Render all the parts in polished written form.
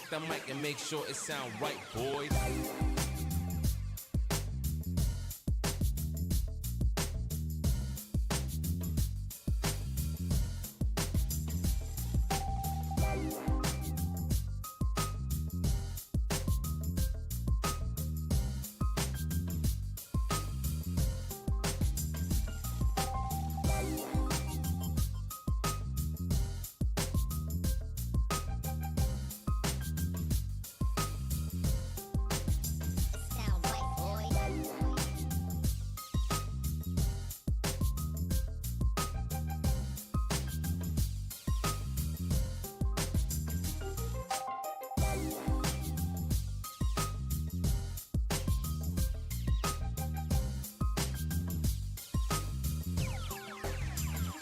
check the mic and make sure it sound right, boys.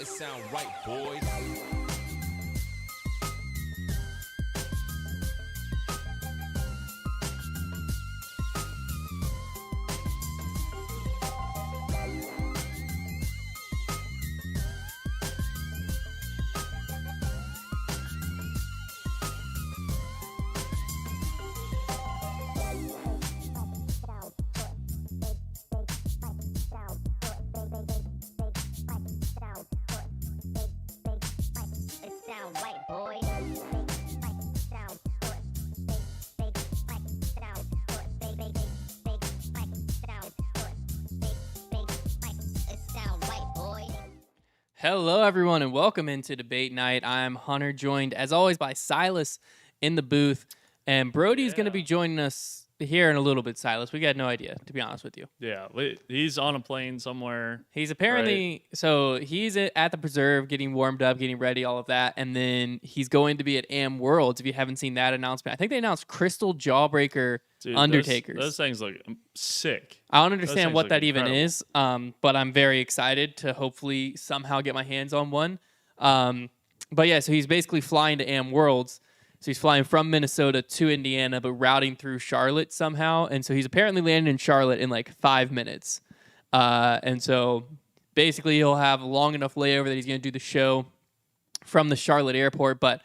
It sound right, boys. Hello, everyone, and welcome into Debate Night. I'm Hunter, joined, as always, by Silas in the booth. And Brody's going to be joining us here in a little bit, Silas. We got no idea, to be honest with you. Yeah, he's on a plane somewhere. He's apparently, so he's at the preserve, getting warmed up, getting ready, all of that. And then he's going to be at Am Worlds, if you haven't seen that announcement. I think they announced Crystal Jawbreaker Undertakers. Those things look sick. I don't understand what that even incredible. is, but I'm very excited to hopefully somehow get my hands on one. But yeah, so he's basically flying to Am Worlds. So he's flying from Minnesota to Indiana, but routing through Charlotte somehow. And so he's apparently landing in Charlotte in like 5 minutes. And so basically he'll have a long enough layover that he's going to do the show from the Charlotte airport. But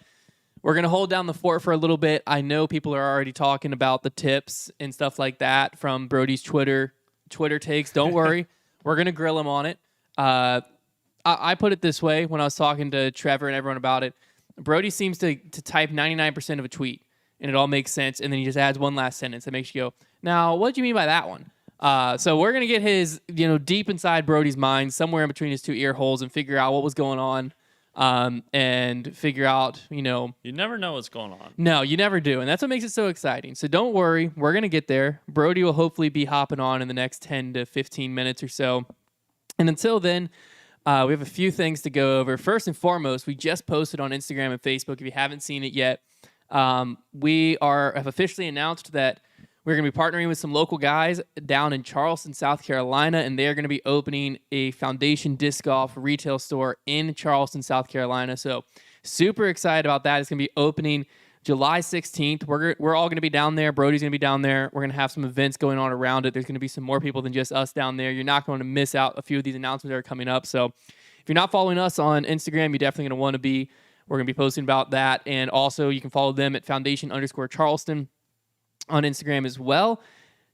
we're going to hold down the fort for a little bit. I know people are already talking about the tips and stuff like that from Brodie's Twitter takes. Don't worry. We're going to grill him on it. I put it this way when I was talking to Trevor and everyone about it. Brodie seems to type 99% of a tweet, and it all makes sense, and then he just adds one last sentence that makes you go, now, what do you mean by that one? So we're going to get his, deep inside Brodie's mind, somewhere in between his two ear holes, and figure out what was going on, and figure out, You never know what's going on. No, you never do, and that's what makes it so exciting. So don't worry, we're going to get there. Brodie will hopefully be hopping on in the next 10 to 15 minutes or so. And until then, we have a few things to go over. First and foremost, we just posted on Instagram and Facebook. If you haven't seen it yet, we have officially announced that we're going to be partnering with some local guys down in Charleston, South Carolina, and they're going to be opening a Foundation Disc Golf retail store in Charleston, South Carolina. So super excited about that. It's going to be opening July 16th. We're all going to be down there. Brodie's going to be down there. We're going to have some events going on around it. There's going to be some more people than just us down there. You're not going to miss out a few of these announcements that are coming up. So if you're not following us on Instagram, you're definitely going to want to be. We're going to be posting about that. And also you can follow them at Foundation_Charleston on Instagram as well.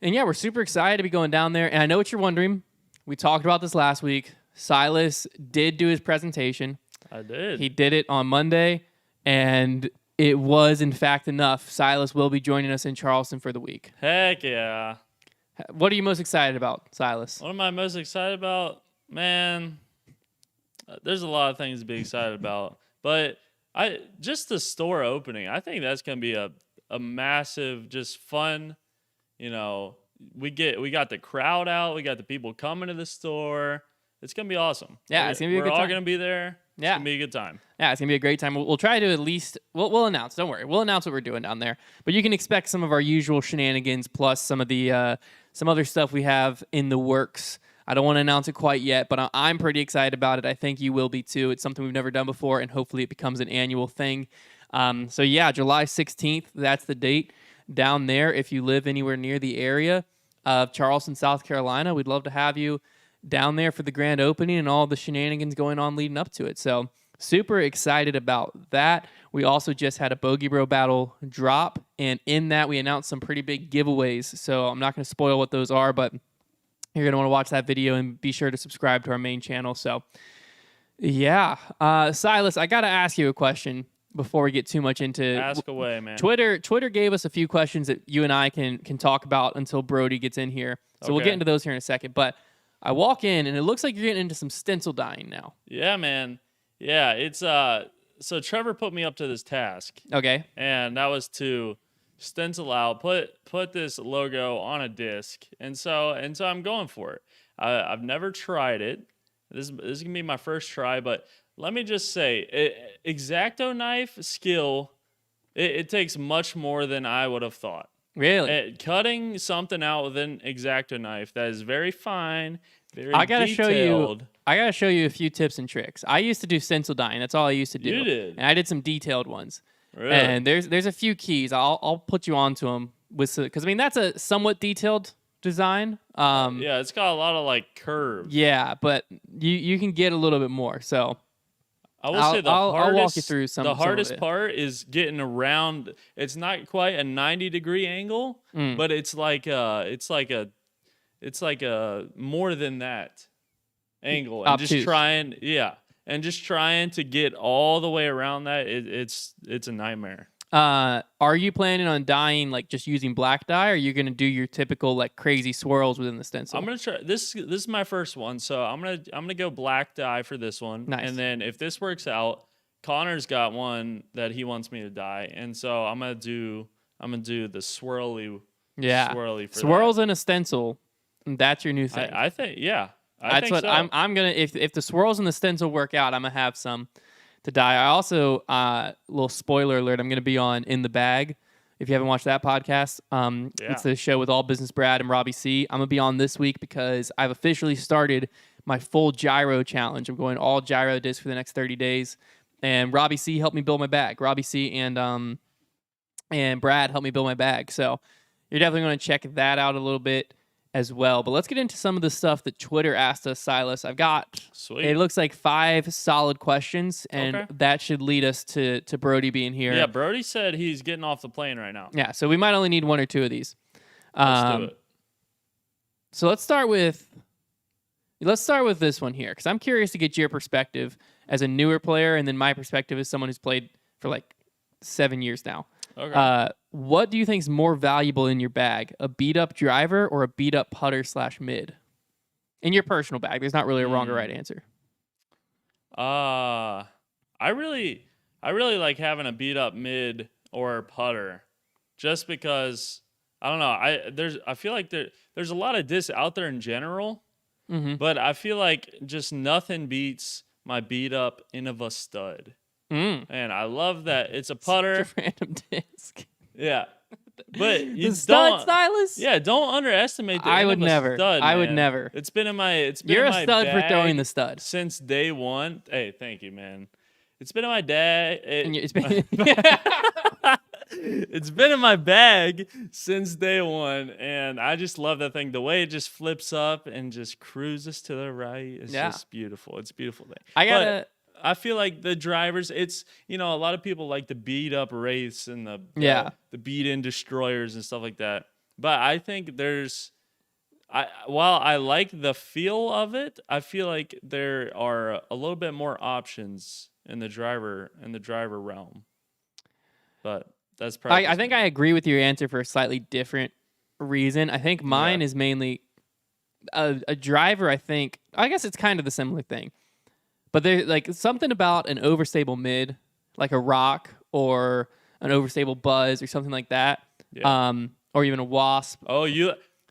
And yeah, we're super excited to be going down there. And I know what you're wondering. We talked about this last week. Silas did do his presentation. I did. He did it on Monday. And it was, in fact, enough. Silas will be joining us in Charleston for the week. Heck yeah. What are you most excited about, Silas? What am I most excited about? Man, there's a lot of things to be excited about. But just the store opening, I think that's going to be a massive, just fun, we got the crowd out. We got the people coming to the store. It's going to be awesome. Yeah, it's going to be a good time. We're all going to be there. Yeah. It's going to be a good time. Yeah, it's going to be a great time. We'll try to at least, we'll announce. Don't worry. We'll announce what we're doing down there. But you can expect some of our usual shenanigans plus some of the some other stuff we have in the works. I don't want to announce it quite yet, but I'm pretty excited about it. I think you will be too. It's something we've never done before, and hopefully it becomes an annual thing. So yeah, July 16th, that's the date down there. If you live anywhere near the area of Charleston, South Carolina, we'd love to have you down there for the grand opening and all the shenanigans going on leading up to it. So super excited about that. We also just had a Bogey Bro battle drop and in that we announced some pretty big giveaways. So I'm not going to spoil what those are, but you're going to want to watch that video and be sure to subscribe to our main channel. So yeah, Silas, I got to ask you a question before we get too much into Ask away, man. Twitter gave us a few questions that you and I can talk about until Brody gets in here. So we'll Okay. get into those here in a second. But I walk in and it looks like you're getting into some stencil dyeing now. Yeah, man. Yeah, it's so Trevor put me up to this task, Okay. and that was to stencil out, put this logo on a disc, and so I'm going for it. I've never tried it. This is gonna be my first try, but let me just say, X-Acto knife skill, it takes much more than I would have thought. Really? Cutting something out with an X-Acto knife that is very fine, very I gotta detailed. show you a few tips and tricks. I used to do stencil dyeing. That's all I used to do. You did? And I did some detailed ones. Really? And there's a few keys. I'll put you onto them with because I mean that's a somewhat detailed design. Yeah, it's got a lot of like curves. Yeah, but you can get a little bit more. So I will say I'll hardest, walk you through some the of hardest it. part is getting around. It's not quite a 90-degree angle, but it's like a more than that angle, and Obtuse. just trying to get all the way around that. It's a nightmare. Are you planning on dyeing like just using black dye, or are you gonna do your typical like crazy swirls within the stencil? I'm gonna try this. This is my first one, so I'm gonna go black dye for this one. Nice. And then if this works out, Connor's got one that he wants me to dye, and so I'm gonna do the swirly. Yeah, swirly for swirls in a stencil. That's your new thing. I think, yeah. That's what so. I'm gonna. If the swirls and the stencil work out, I'm gonna have some to dye. I also, little spoiler alert, I'm gonna be on In the Bag. If you haven't watched that podcast, it's the show with All Business Brad and Robbie C. I'm gonna be on this week because I've officially started my full gyro challenge. I'm going all gyro discs for the next 30 days, and Robbie C helped me build my bag. Robbie C and Brad helped me build my bag. So you're definitely gonna check that out a little bit as well. But let's get into some of the stuff that Twitter asked us, Silas. I've got, Sweet. it looks like 5 solid questions, and Okay. that should lead us to Brody being here. Yeah, Brody said he's getting off the plane right now. Yeah, so we might only need 1 or 2 of these. Let's do it. So let's start with this one here, because I'm curious to get your perspective as a newer player, and then my perspective as someone who's played for like 7 years now. Okay. What do you think is more valuable in your bag, a beat-up driver or a beat-up putter/mid? In your personal bag, there's not really a wrong or right answer. I really like having a beat up mid or putter, just because I don't know. I feel like there's a lot of discs out there in general, but I feel like just nothing beats my beat up Innova stud. And I love that it's a putter. Such a random disc. Yeah. But you The stud don't, stylus? yeah, don't underestimate the I would Innova never. stud, I would man. never. It's been in my You're in a my stud for throwing bag the stud. since day one. Hey, thank you, man. It's been in my dad. It's been- It's been in my bag since day one, and I just love that thing. The way it just flips up and just cruises to the right is Yeah. just beautiful. It's a beautiful thing. I I feel like the drivers, it's, a lot of people like to beat up Wraiths and the beat in destroyers and stuff like that. But I think while I like the feel of it, I feel like there are a little bit more options in the driver realm. But that's probably I think I agree with your answer for a slightly different reason. I think mine is mainly a driver. I guess it's kind of the similar thing. But there's like something about an overstable mid, like a rock or an overstable buzz or something like that, or even a wasp. Oh,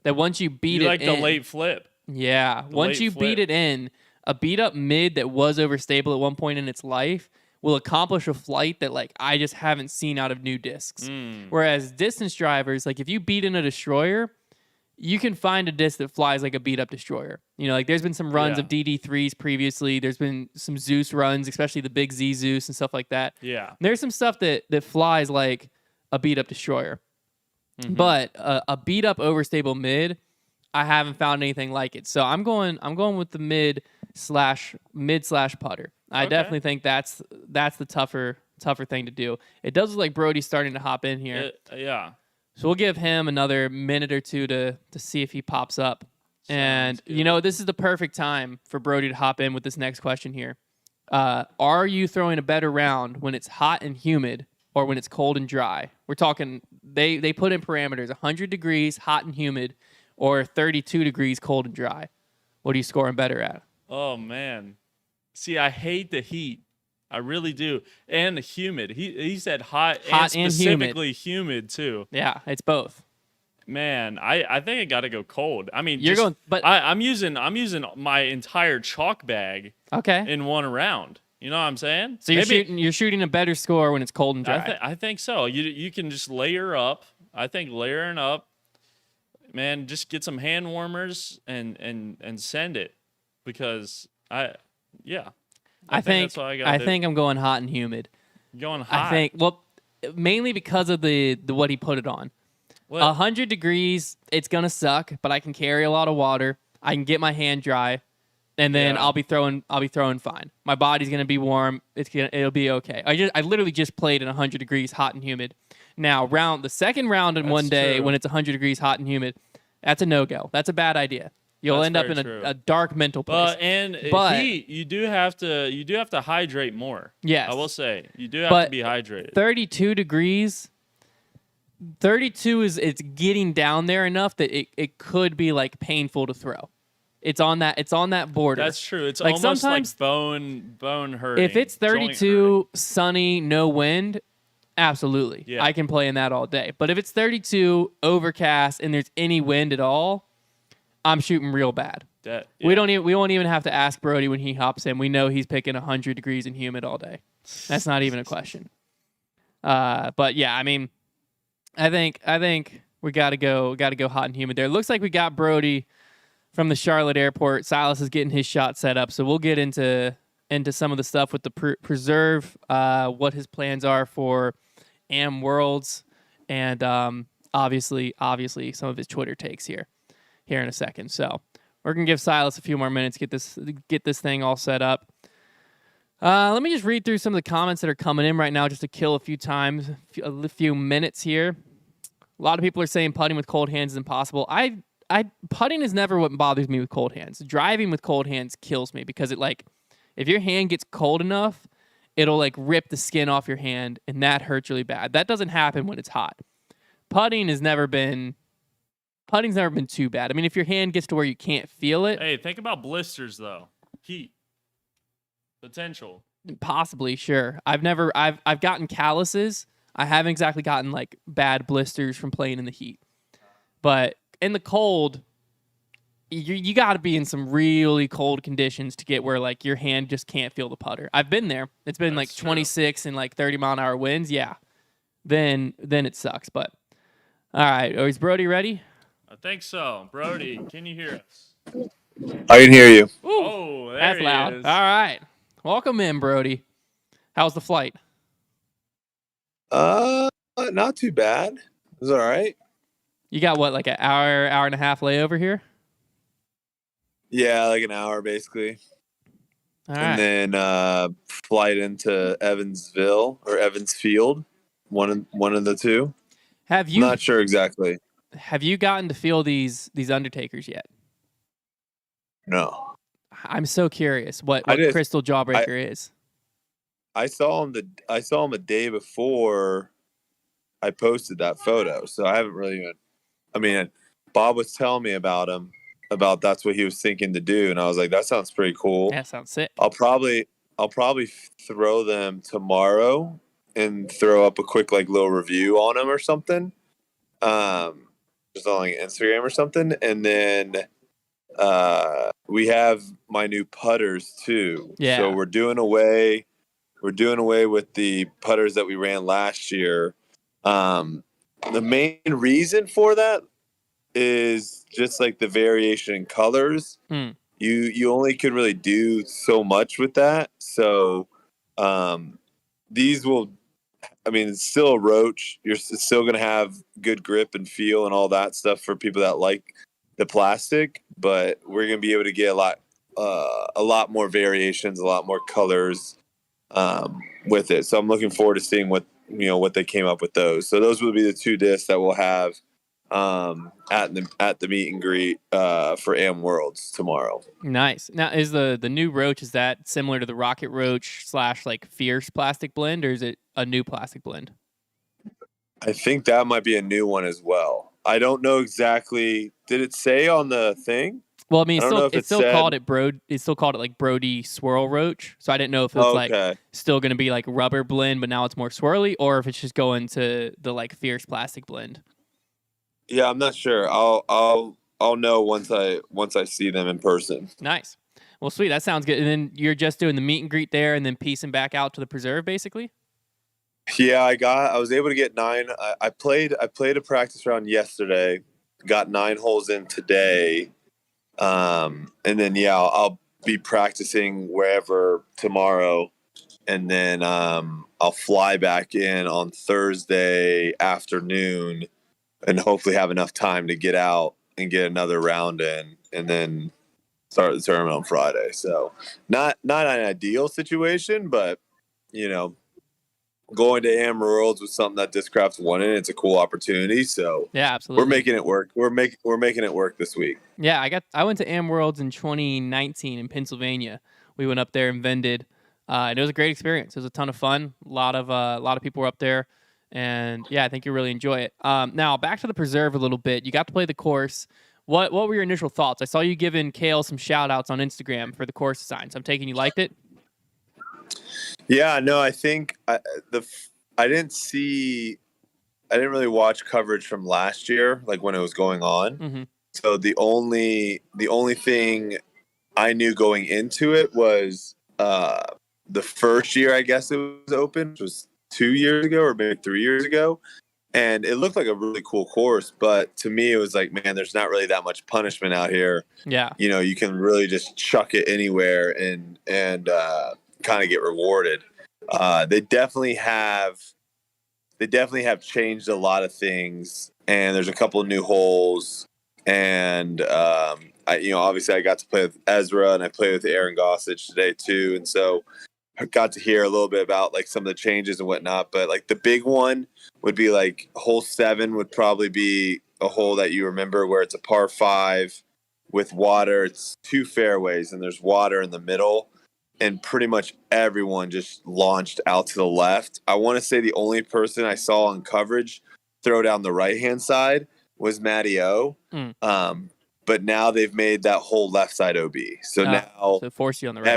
That once you beat you it like in, the late flip. yeah, once late you flip. beat it in, a beat up mid that was overstable at one point in its life will accomplish a flight that like I just haven't seen out of new discs. Whereas distance drivers, like if you beat in a destroyer, you can find a disc that flies like a beat up destroyer. Like there's been some runs of DD3s previously. There's been some Zeus runs, especially the big Z Zeus and stuff like that. Yeah. There's some stuff that flies like a beat up destroyer. But a beat up overstable mid, I haven't found anything like it. So I'm going with the mid/putter. I definitely think that's the tougher tougher thing to do. It does look like Brody's starting to hop in here. Yeah. So we'll give him another minute or two to see if he pops up. And, this is the perfect time for Brody to hop in with this next question here. Are you throwing a better round when it's hot and humid or when it's cold and dry? We're talking, they put in parameters, 100 degrees, hot and humid, or 32 degrees, cold and dry. What are you scoring better at? Oh, man. See, I hate the heat. I really do. And the humid. He said hot and specifically humid too. Yeah, it's both. Man, I think I got to go cold. I mean, but I'm using my entire chalk bag. Okay. In one round. You know what I'm saying? So you're shooting a better score when it's cold and dry. I think so. You can just layer up. I think layering up, man, just get some hand warmers and send it, because I think that's what I got. I think I'm going hot and humid. Going hot. I think mainly because of the what he put it on. 100 degrees, it's gonna suck, but I can carry a lot of water. I can get my hand dry, and then I'll be throwing fine. My body's gonna be warm. It'll be okay. I literally just played in 100 degrees, hot and humid. Now the second round in one day when it's 100 degrees, hot and humid, that's a no-go. That's a bad idea. You'll end up in a dark mental place. But heat, you do have to hydrate more. Yes, I will say you do have to be hydrated. 32 degrees. 32 it's getting down there enough that it could be like painful to throw. It's on that border. That's true. It's like almost like bone hurting. If it's 32, sunny, no wind, absolutely. Yeah. I can play in that all day. But if it's 32, overcast, and there's any wind at all, I'm shooting real bad. We won't even have to ask Brody when he hops in. We know he's picking 100 degrees and humid all day. That's not even a question. But yeah, I mean, I think we gotta go hot and humid there. It looks like we got Brody from the Charlotte airport. Silas is getting his shot set up, so we'll get into some of the stuff with the preserve, what his plans are for Am Worlds, and obviously some of his Twitter takes here in a second. So we're gonna give Silas a few more minutes to get this thing all set up. Let me just read through some of the comments that are coming in right now, just to kill a few minutes here. A lot of people are saying putting with cold hands is impossible. Putting is never what bothers me with cold hands. Driving with cold hands kills me, because if your hand gets cold enough, it'll like rip the skin off your hand, and that hurts really bad. That doesn't happen when it's hot. Putting's never been too bad. I mean, if your hand gets to where you can't feel it. Hey, think about blisters though. Heat. Potential. Possibly, sure. I've gotten calluses. I haven't exactly gotten like bad blisters from playing in the heat. But in the cold, you got to be in some really cold conditions to get where like your hand just can't feel the putter. I've been there. It's been like 26 and like 30-mile-an-hour winds. Yeah. Then it sucks. But all right, is Brody ready? I think so. Brody, can you hear us? I can hear you. Ooh, oh, that's loud. Is. All right. Welcome in, Brody. How's the flight? Not too bad. It was all right. You got what, like an hour and a half layover here? Yeah, like an hour basically. All right. And then flight into Evansville or Evansfield, one of the two. I'm not sure exactly. Have you gotten to feel these Undertakers yet? No. I'm so curious what Crystal Jawbreaker is. I saw him a day before I posted that photo, so I haven't really even. I mean, Bob was telling me about him, about that's what he was thinking to do, and I was like, that sounds pretty cool. Yeah, sounds sick. I'll probably throw them tomorrow and throw up a quick like little review on them or something, just on like Instagram or something, and then. We have my new putters too. Yeah. So we're doing away with the putters that we ran last year. The main reason for that is just like the variation in colors. You only could really do so much with that. So these will, I mean, it's still a roach. You're still going to have good grip and feel and all that stuff for people that like the plastic, but we're going to be able to get a lot more variations, a lot more colors. with it. So I'm looking forward to seeing what they came up with those. So those would be the 2 discs that we'll have at the meet and greet for Am Worlds tomorrow. Nice. Now, is the new roach, is that similar to the Rocket Roach / like Fierce plastic blend, or is it a new plastic blend? I think that might be a new one as well. I don't know exactly. Did it say on the thing? Well, I mean, I don't know if it's still said... called it It's still called it like Brodie Swirl Roach. So I didn't know if it's like still going to be like rubber blend, but now it's more swirly, or if it's just going to the like Fierce plastic blend. Yeah, I'm not sure. I'll know once I see them in person. Nice. Well, sweet. That sounds good. And then you're just doing the meet and greet there, and then piecing back out to the preserve, basically. Yeah, I was able to get 9. I played a practice round yesterday. Got 9 holes in today. And then I'll be practicing wherever tomorrow, and then I'll fly back in on Thursday afternoon, and hopefully have enough time to get out and get another round in, and then start the tournament on Friday. So not an ideal situation, but going to Am Worlds was something that Discraft's won in. It's a cool opportunity. So yeah, absolutely. We're making it work. We're making it work this week. Yeah, I went to Am Worlds in 2019 in Pennsylvania. We went up there and vended, and it was a great experience. It was a ton of fun. A lot of people were up there, and yeah, I think you'll really enjoy it. Now back to the preserve a little bit. You got to play the course. What were your initial thoughts? I saw you giving Kale some shout outs on Instagram for the course design. So I'm taking you liked it. Yeah, no, I think I didn't really watch coverage from last year, like when it was going on. Mm-hmm. So the only thing I knew going into it was the first year, I guess it was open, which was 2 years ago or maybe 3 years ago. And it looked like a really cool course, but to me it was like, man, there's not really that much punishment out here. Yeah. You can really just chuck it anywhere and kind of get rewarded. They definitely have changed a lot of things, and there's a couple of new holes, and obviously I got to play with Ezra, and I played with Aaron Gossage today too, and so I got to hear a little bit about like some of the changes and whatnot. But like the big one would be like hole 7 would probably be a hole that you remember, where it's a par 5 with water. It's 2 fairways and there's water in the middle, and pretty much everyone just launched out to the left. I want to say the only person I saw on coverage throw down the right-hand side was Matty O. But now they've made that whole left side OB. So now so force you on the right.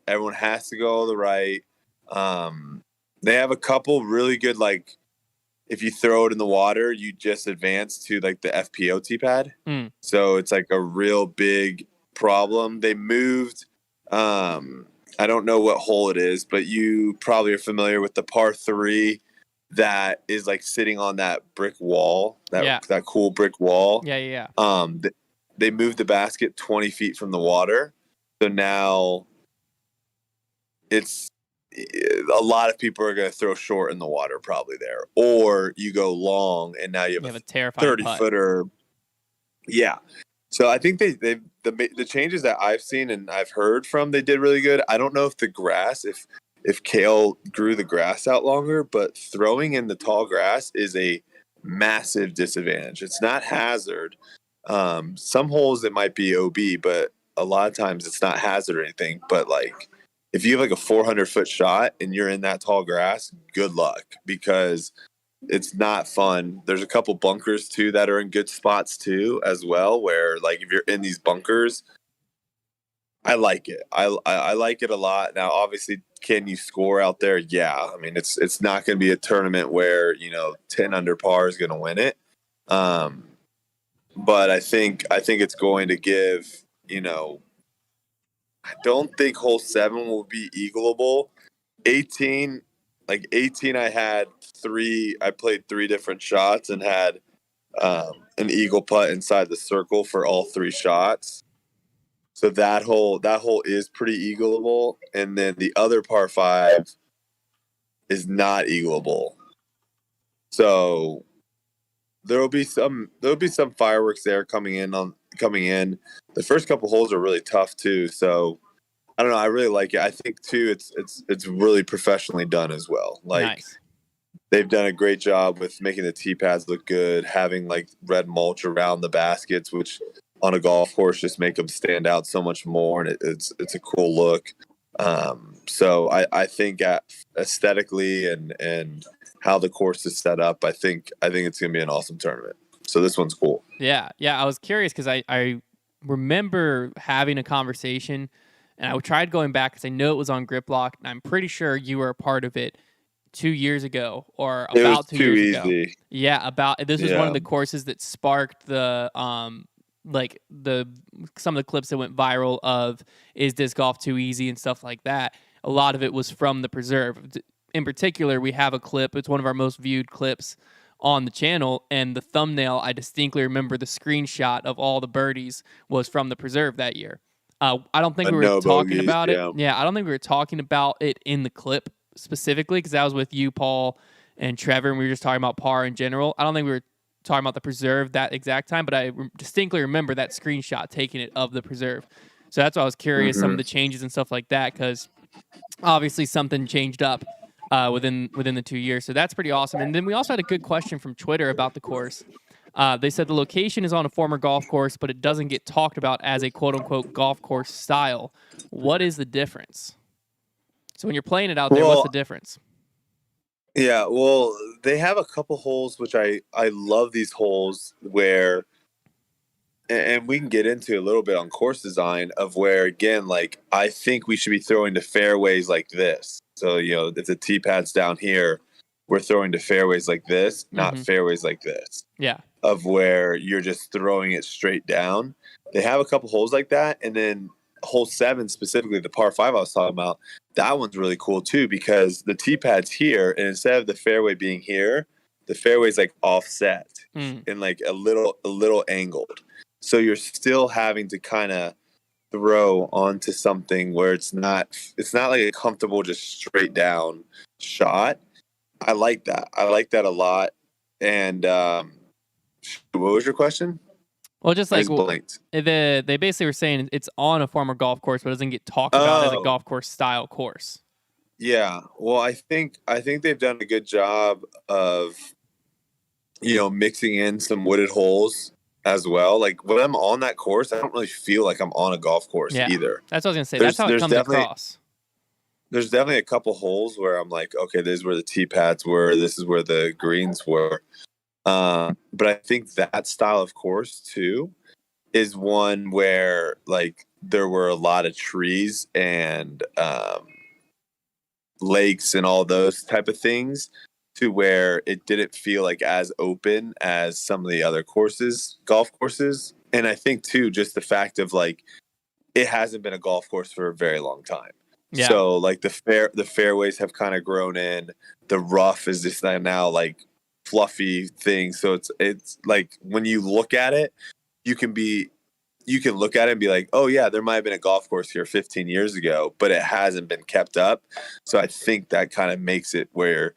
Everyone has to go to the right. They have a couple really good, like, if you throw it in the water, you just advance to like the FPO pad. So it's like a real big problem. They moved, I don't know what hole it is, but you probably are familiar with the par 3 that is like sitting on that brick wall, that cool brick wall. Yeah. They moved the basket 20 feet from the water. So now it's a lot of people are going to throw short in the water probably there, or you go long and now you have a terrifying 30-footer. Yeah. So I think the changes that I've seen and I've heard from, they did really good. I don't know if the grass, if Kale grew the grass out longer, but throwing in the tall grass is a massive disadvantage. It's not hazard. Some holes it might be OB, but a lot of times it's not hazard or anything. But like, if you have like a 400-foot shot and you're in that tall grass, good luck, because it's not fun. There's a couple bunkers too that are in good spots too as well, where like if you're in these bunkers, I like it. I like it a lot. Now, obviously, can you score out there? Yeah. I mean, it's not going to be a tournament where, 10 under par is going to win it. But I think it's going to give, I don't think hole 7 will be eagleable. 18, I played 3 different shots and had an eagle putt inside the circle for all 3 shots. So that hole is pretty eagleable. And then the other par 5 is not eagleable. So there'll be some fireworks there coming in. The first couple holes are really tough too. So I don't know. I really like it. I think too, it's really professionally done as well. Like Nice. they've done a great job with making the tee pads look good, having like red mulch around the baskets, which on a golf course just make them stand out so much more, and it's a cool look. So I think aesthetically and how the course is set up, I think it's gonna be an awesome tournament. So this one's cool. Yeah. I was curious because I remember having a conversation, and I tried going back because I know it was on Grip Lock, and I'm pretty sure you were a part of it 2 years ago or It was about 2 too years ago. easy. Yeah, this was one Yeah. of the courses that sparked the like some of the clips that went viral of is disc golf too easy and stuff like that. A lot of it was from the preserve. In particular, we have a clip. It's one of our most viewed clips on the channel, and the thumbnail, I distinctly remember the screenshot of all the birdies was from the preserve that year. I don't think we were No talking bogeys, about it. yeah. Yeah, I don't think we were talking about it in the clip specifically because that was with you, Paul, and Trevor, and we were just talking about par in general. I don't think we were talking about the preserve that exact time, but I distinctly remember that screenshot taking it of the preserve. So that's why I was curious, some of the changes and stuff like that, because obviously something changed up within the 2 years. So that's pretty awesome. And then we also had a good question from Twitter about the course. They said the location is on a former golf course, but it doesn't get talked about as a quote-unquote golf course style. What is the difference? So when you're playing it out there, what's the difference? Yeah, well, they have a couple holes which I love these holes where, and we can get into a little bit on course design of where, again, like I think we should be throwing to fairways like this. So, if the tee pad's down here, we're throwing to fairways like this, not fairways like this. Yeah. Of where you're just throwing it straight down. They have a couple holes like that, and then hole 7 specifically, the par 5 I was talking about, that one's really cool too because the tee pad's here, and instead of the fairway being here, the fairway's like offset and like a little angled. So you're still having to kind of throw onto something where it's not like a comfortable just straight down shot. I like that. I like that a lot. And what was your question? Well, just like blanked. they basically were saying it's on a former golf course, but it doesn't get talked about as a golf course style course. Yeah. Well, I think they've done a good job of, mixing in some wooded holes as well. Like when I'm on that course, I don't really feel like I'm on a golf course either. That's what I was gonna say. That's how it comes across. There's definitely a couple holes where I'm like, okay, this is where the tee pads were. This is where the greens were. But I think that style of course too is one where like there were a lot of trees and lakes and all those type of things to where it didn't feel like as open as some of the other golf courses. And I think too, just the fact of like, it hasn't been a golf course for a very long time. Yeah. So like the fairways have kind of grown in, the rough is just now like fluffy thing. So it's like when you look at it, you can look at it and be like, oh yeah, there might have been a golf course here 15 years ago, but it hasn't been kept up. So I think that kind of makes it where,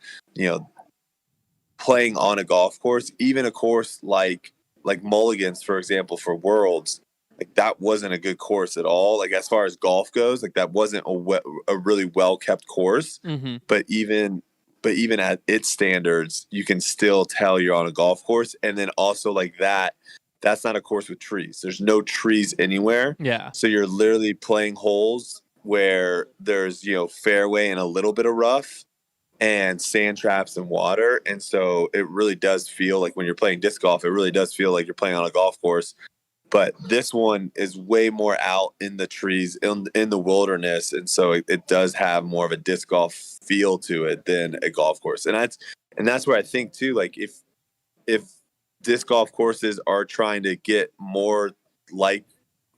playing on a golf course, even a course like Mulligan's, for example, for Worlds, like that wasn't a good course at all. Like as far as golf goes, like that wasn't a really well kept course. But even at its standards, you can still tell you're on a golf course. And then also like that's not a course with trees. There's no trees anywhere. Yeah. So you're literally playing holes where there's, fairway and a little bit of rough and sand traps and water. And so it really does feel like when you're playing disc golf, it really does feel like you're playing on a golf course. But this one is way more out in the trees, in the wilderness. And so it does have more of a disc golf feel to it than a golf course. And that's where I think too, like if disc golf courses are trying to get more like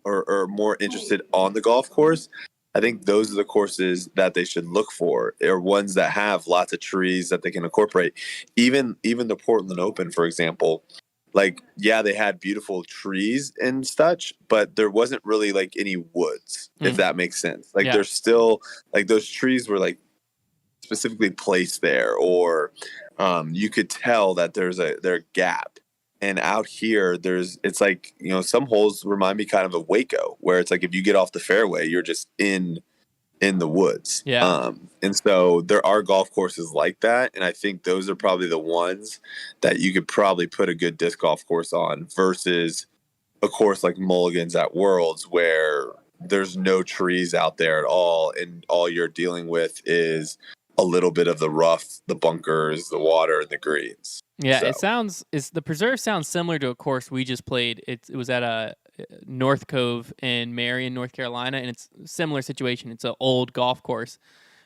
or more interested on the golf course, I think those are the courses that they should look for, are ones that have lots of trees that they can incorporate. Even the Portland Open, for example, like, yeah, they had beautiful trees and such, but there wasn't really like any woods, if that makes sense. Like there's still like those trees were like specifically placed there, or you could tell that there's a gap. And out here, it's like, some holes remind me kind of Waco, where it's like if you get off the fairway, you're just in in the woods. Yeah. And so there are golf courses like that. And I think those are probably the ones that you could probably put a good disc golf course on versus a course like Mulligan's at Worlds where there's no trees out there at all. And all you're dealing with is a little bit of the rough, the bunkers, the water, and the greens. Yeah, So, the preserve sounds similar to a course we just played. It was at a North Cove in Marion, North Carolina, and it's a similar situation. It's an old golf course.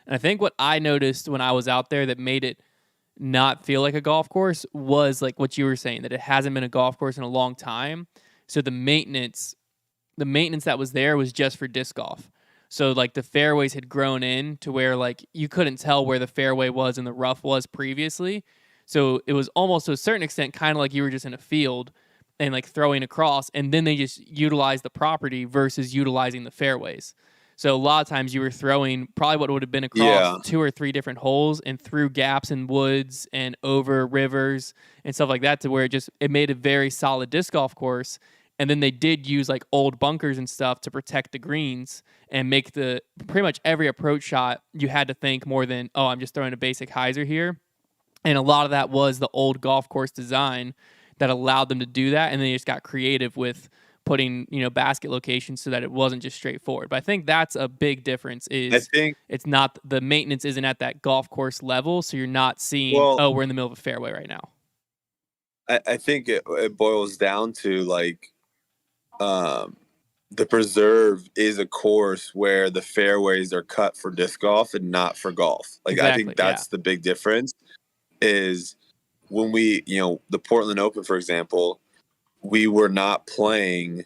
And I think what I noticed when I was out there that made it not feel like a golf course was like what you were saying, that it hasn't been a golf course in a long time. So the maintenance that was there was just for disc golf. So like the fairways had grown in to where like you couldn't tell where the fairway was and the rough was previously. So it was almost to a certain extent kind of like you were just in a field and like throwing across, and then they just utilized the property versus utilizing the fairways. So a lot of times you were throwing probably what would have been across yeah. 2 or 3 different holes and through gaps in woods and over rivers and stuff like that to where it made a very solid disc golf course. And then they did use like old bunkers and stuff to protect the greens and make the pretty much every approach shot you had to think more than, oh, I'm just throwing a basic hyzer here. And a lot of that was the old golf course design that allowed them to do that. And then they just got creative with putting, basket locations so that it wasn't just straightforward. But I think that's a big difference I is think, it's not, the maintenance isn't at that golf course level. So you're not seeing, well, oh, we're in the middle of a fairway right now. I think it boils down to like, the preserve is a course where the fairways are cut for disc golf and not for golf. Like, I Exactly. think that's the big difference is when the Portland Open, for example, we were not playing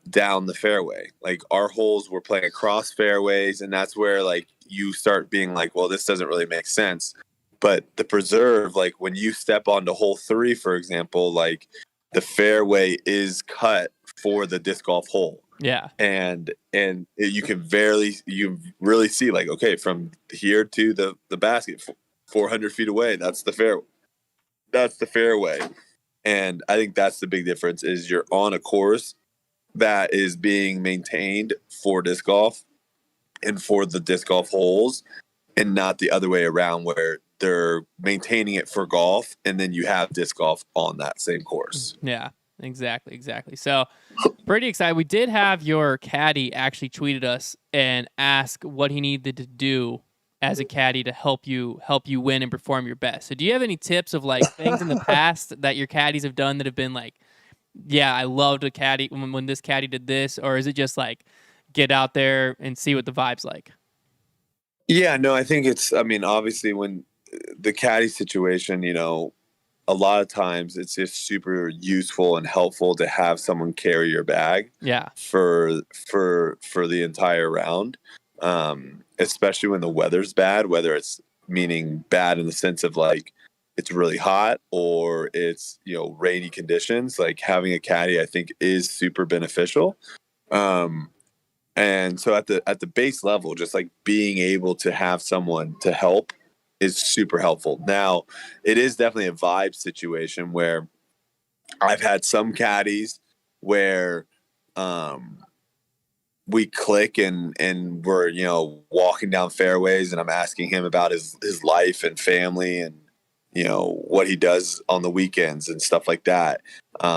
down the fairway. Like our holes were playing across fairways. And that's where like you start being like, well, this doesn't really make sense. But the preserve, like when you step onto hole 3, for example, like the fairway is cut for the disc golf hole. Yeah. And you really see like, okay, from here to the basket, 400 feet away, that's the fairway. And I think that's the big difference is you're on a course that is being maintained for disc golf and for the disc golf holes and not the other way around where they're maintaining it for golf and then you have disc golf on that same course. Yeah, exactly. So pretty excited. We did have your caddy actually tweeted us and ask what he needed to do as a caddy to help you win and perform your best. So do you have any tips of like things in the past that your caddies have done that have been like, yeah, I loved a caddy when this caddy did this, or is it just like get out there and see what the vibe's like? Yeah, no, I think obviously when the caddy situation, a lot of times it's just super useful and helpful to have someone carry your bag. Yeah. For the entire round. Especially when the weather's bad, whether it's meaning bad in the sense of like it's really hot or it's rainy conditions, like having a caddy I think is super beneficial. And so at the base level, just like being able to have someone to help is super helpful. Now it is definitely a vibe situation where I've had some caddies where we click and we're walking down fairways and I'm asking him about his life and family and what he does on the weekends and stuff like that.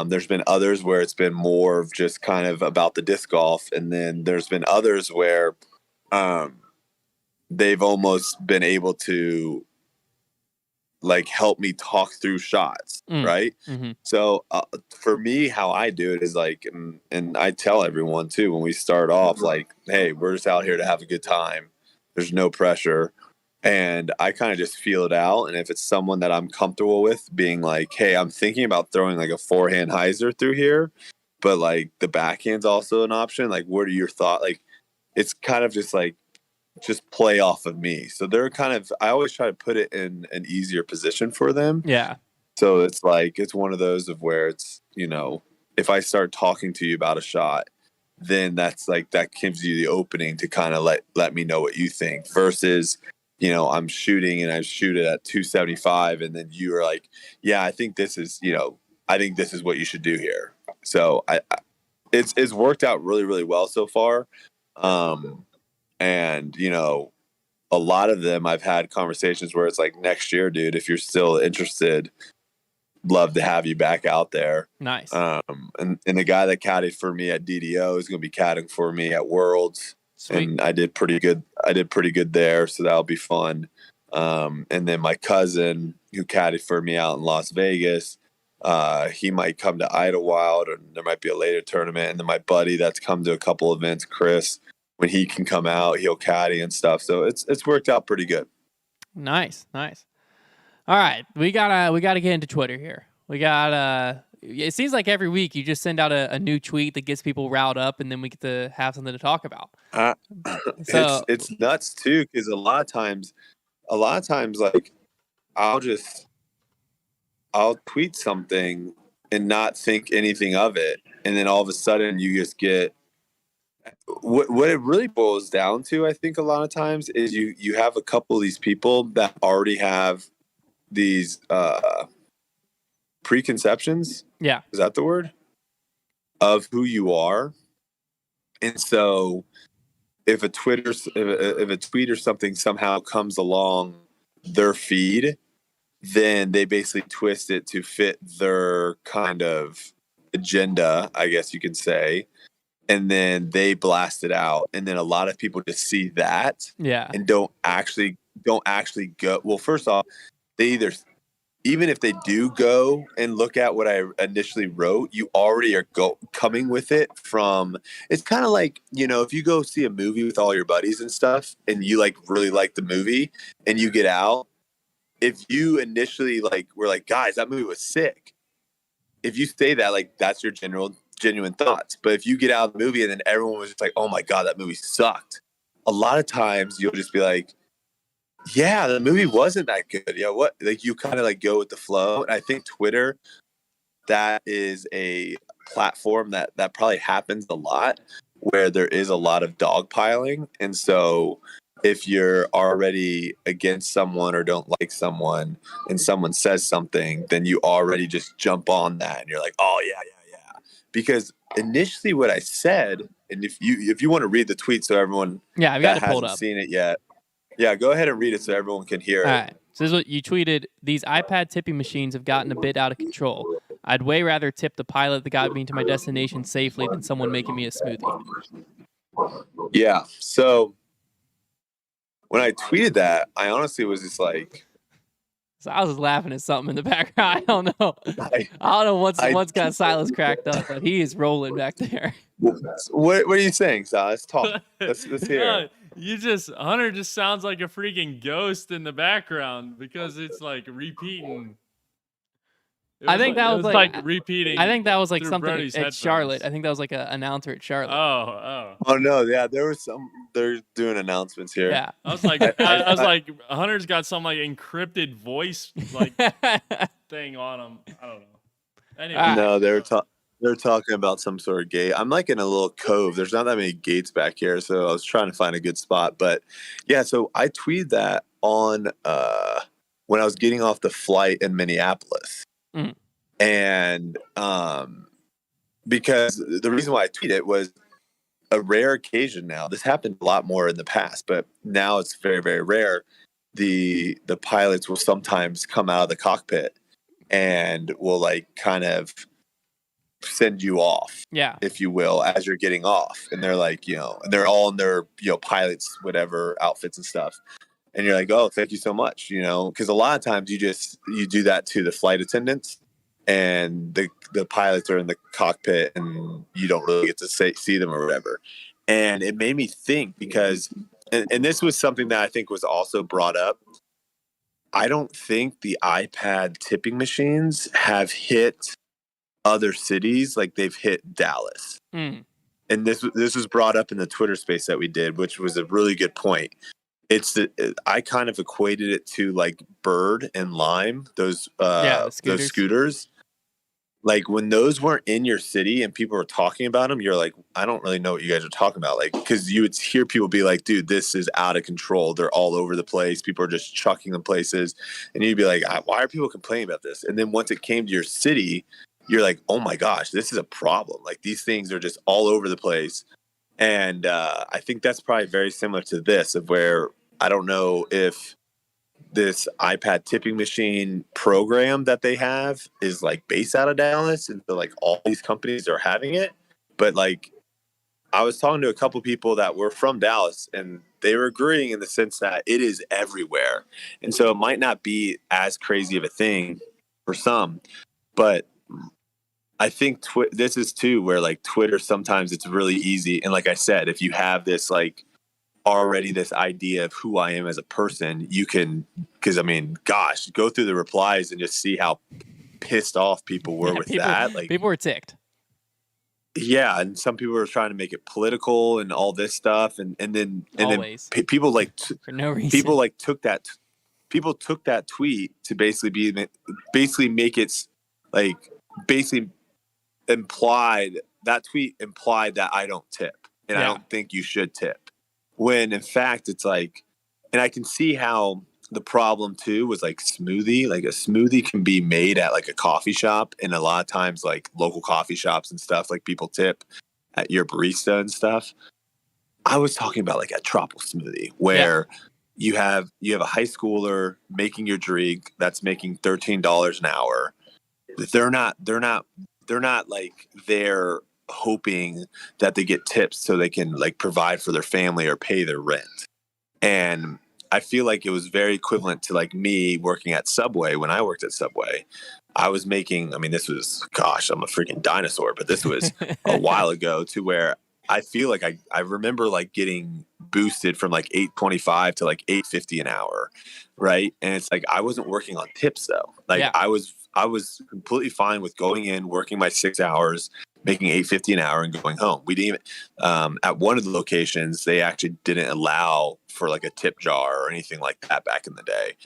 There's been others where it's been more of just kind of about the disc golf, and then there's been others where they've almost been able to like help me talk through shots. Right. Mm-hmm. So for me, how I do it is like, and I tell everyone too, when we start off, like, hey, we're just out here to have a good time. There's no pressure. And I kind of just feel it out. And if it's someone that I'm comfortable with being like, hey, I'm thinking about throwing like a forehand hyzer through here, but like the backhand's also an option. Like, what are your thoughts? Like, it's kind of just like, just play off of me. So they're I always try to put it in an easier position for them. Yeah. So it's like, it's one of those of where it's, if I start talking to you about a shot, then that's like, that gives you the opening to kind of let me know what you think versus, I'm shooting and I shoot it at 275. And then you are like, yeah, I think this is what you should do here. So it's worked out really, really well so far. And, a lot of them I've had conversations where it's like, next year, dude, if you're still interested, love to have you back out there. Nice. And the guy that caddied for me at DDO is going to be caddying for me at Worlds. Sweet. And I did pretty good there. So that'll be fun. And then my cousin who caddied for me out in Las Vegas, he might come to Idlewild, or there might be a later tournament. And then my buddy that's come to a couple events, Chris, when he can come out, he'll caddy and stuff. So it's worked out pretty good. Nice. All right, we gotta get into Twitter here. We got it seems like every week you just send out a new tweet that gets people riled up, and then we get to have something to talk about. So it's nuts too, because a lot of times, like I'll tweet something and not think anything of it, and then all of a sudden you just get what it really boils down to. I think a lot of times is you have a couple of these people that already have these preconceptions. Yeah, is that the word? Of who you are, and so if a tweet or something somehow comes along their feed, then they basically twist it to fit their kind of agenda, I guess you can say. And then they blast it out. And then a lot of people just see that and don't actually go. Well, first off, they even if they do go and look at what I initially wrote, you already are coming with it from, it's kind of like, if you go see a movie with all your buddies and stuff and you really like the movie and you get out, if you initially were like, guys, that movie was sick. If you say that, that's your genuine thoughts. But if you get out of the movie and then everyone was just like, oh my God, that movie sucked. A lot of times you'll just be like, yeah, the movie wasn't that good. Yeah, what? You kind of go with the flow. And I think Twitter, that is a platform that probably happens a lot, where there is a lot of dogpiling. And so if you're already against someone or don't like someone and someone says something, then you already just jump on that and you're like, oh yeah. Because initially what I said, and if you want to read the tweet so everyone I've got it pulled hasn't up. seen it yet, go ahead and read it so everyone can hear it. All right. So this is what you tweeted. These iPad tipping machines have gotten a bit out of control. I'd way rather tip the pilot that got me to my destination safely than someone making me a smoothie. Yeah. So when I tweeted that, I honestly was just like, So I was just laughing at something in the background. I don't know. I don't know what's got Silas cracked up, but he is rolling back there. What are you saying, Silas? Talk. Let's hear it. Hunter just sounds like a freaking ghost in the background because it's repeating. I think that was repeating. I think that was something Brody's at headphones. Charlotte. I think that was an announcer at Charlotte. Oh no, yeah, they're doing announcements here. Yeah, I was like, Hunter's got some encrypted voice thing on him. I don't know. Anyway, no, they're talking about some sort of gate. I'm in a little cove. There's not that many gates back here, so I was trying to find a good spot. But yeah, so I tweeted that on when I was getting off the flight in Minneapolis. Mm. And because the reason why I tweeted it was a rare occasion now. This happened a lot more in the past, but now it's very, very rare. The pilots will sometimes come out of the cockpit and will kind of send you off, if you will, as you're getting off. And they're and they're all in their, pilots, whatever outfits and stuff. And you're like, oh, thank you so much, because a lot of times you do that to the flight attendants, and the pilots are in the cockpit and you don't really get to see them or whatever. And it made me think, because, and this was something that I think was also brought up. I don't think the iPad tipping machines have hit other cities like they've hit Dallas. Mm. And this was brought up in the Twitter space that we did, which was a really good point. I kind of equated it to Bird and Lime, those scooters. When those weren't in your city and people were talking about them, you're like, I don't really know what you guys are talking about. Because you would hear people be like, dude, this is out of control. They're all over the place. People are just chucking them places. And you'd be like, why are people complaining about this? And then once it came to your city, you're like, oh my gosh, this is a problem. These things are just all over the place. And I think that's probably very similar to this, of where I don't know if this iPad tipping machine program that they have is like based out of Dallas, and so like all these companies are having it. But like I was talking to a couple people that were from Dallas, and they were agreeing in the sense that it is everywhere. And so it might not be as crazy of a thing for some, but I think this is too where like Twitter, sometimes it's really easy. And like I said, if you have this like already this idea of who I am as a person, you can, because I mean, gosh, go through the replies and just see how pissed off people were with that. Like people were ticked. Yeah, and some people were trying to make it political and all this stuff, and then people like for no reason. People like took that tweet to basically make it like basically implied that tweet implied that I don't tip and I don't think you should tip, when in fact it's like, and I can see how the problem too was like a smoothie can be made at like a coffee shop, and a lot of times like local coffee shops and stuff, like people tip at your barista and stuff. I was talking about like a tropical smoothie where you have a high schooler making your drink that's making $13 an hour. They're not like they're hoping that they get tips so they can like provide for their family or pay their rent. And I feel like it was very equivalent to like me working at Subway. When I worked at Subway, I was making, I mean, this was, gosh, I'm a freaking dinosaur, but this was a while ago, to where I feel like I remember like getting boosted from like $8.25 to like $8.50 an hour. Right. And it's like, I wasn't working on tips though. Like I was completely fine with going in, working my 6 hours, making $8.50 an hour and going home. We didn't even, at one of the locations, they actually didn't allow for like a tip jar or anything like that back in the day,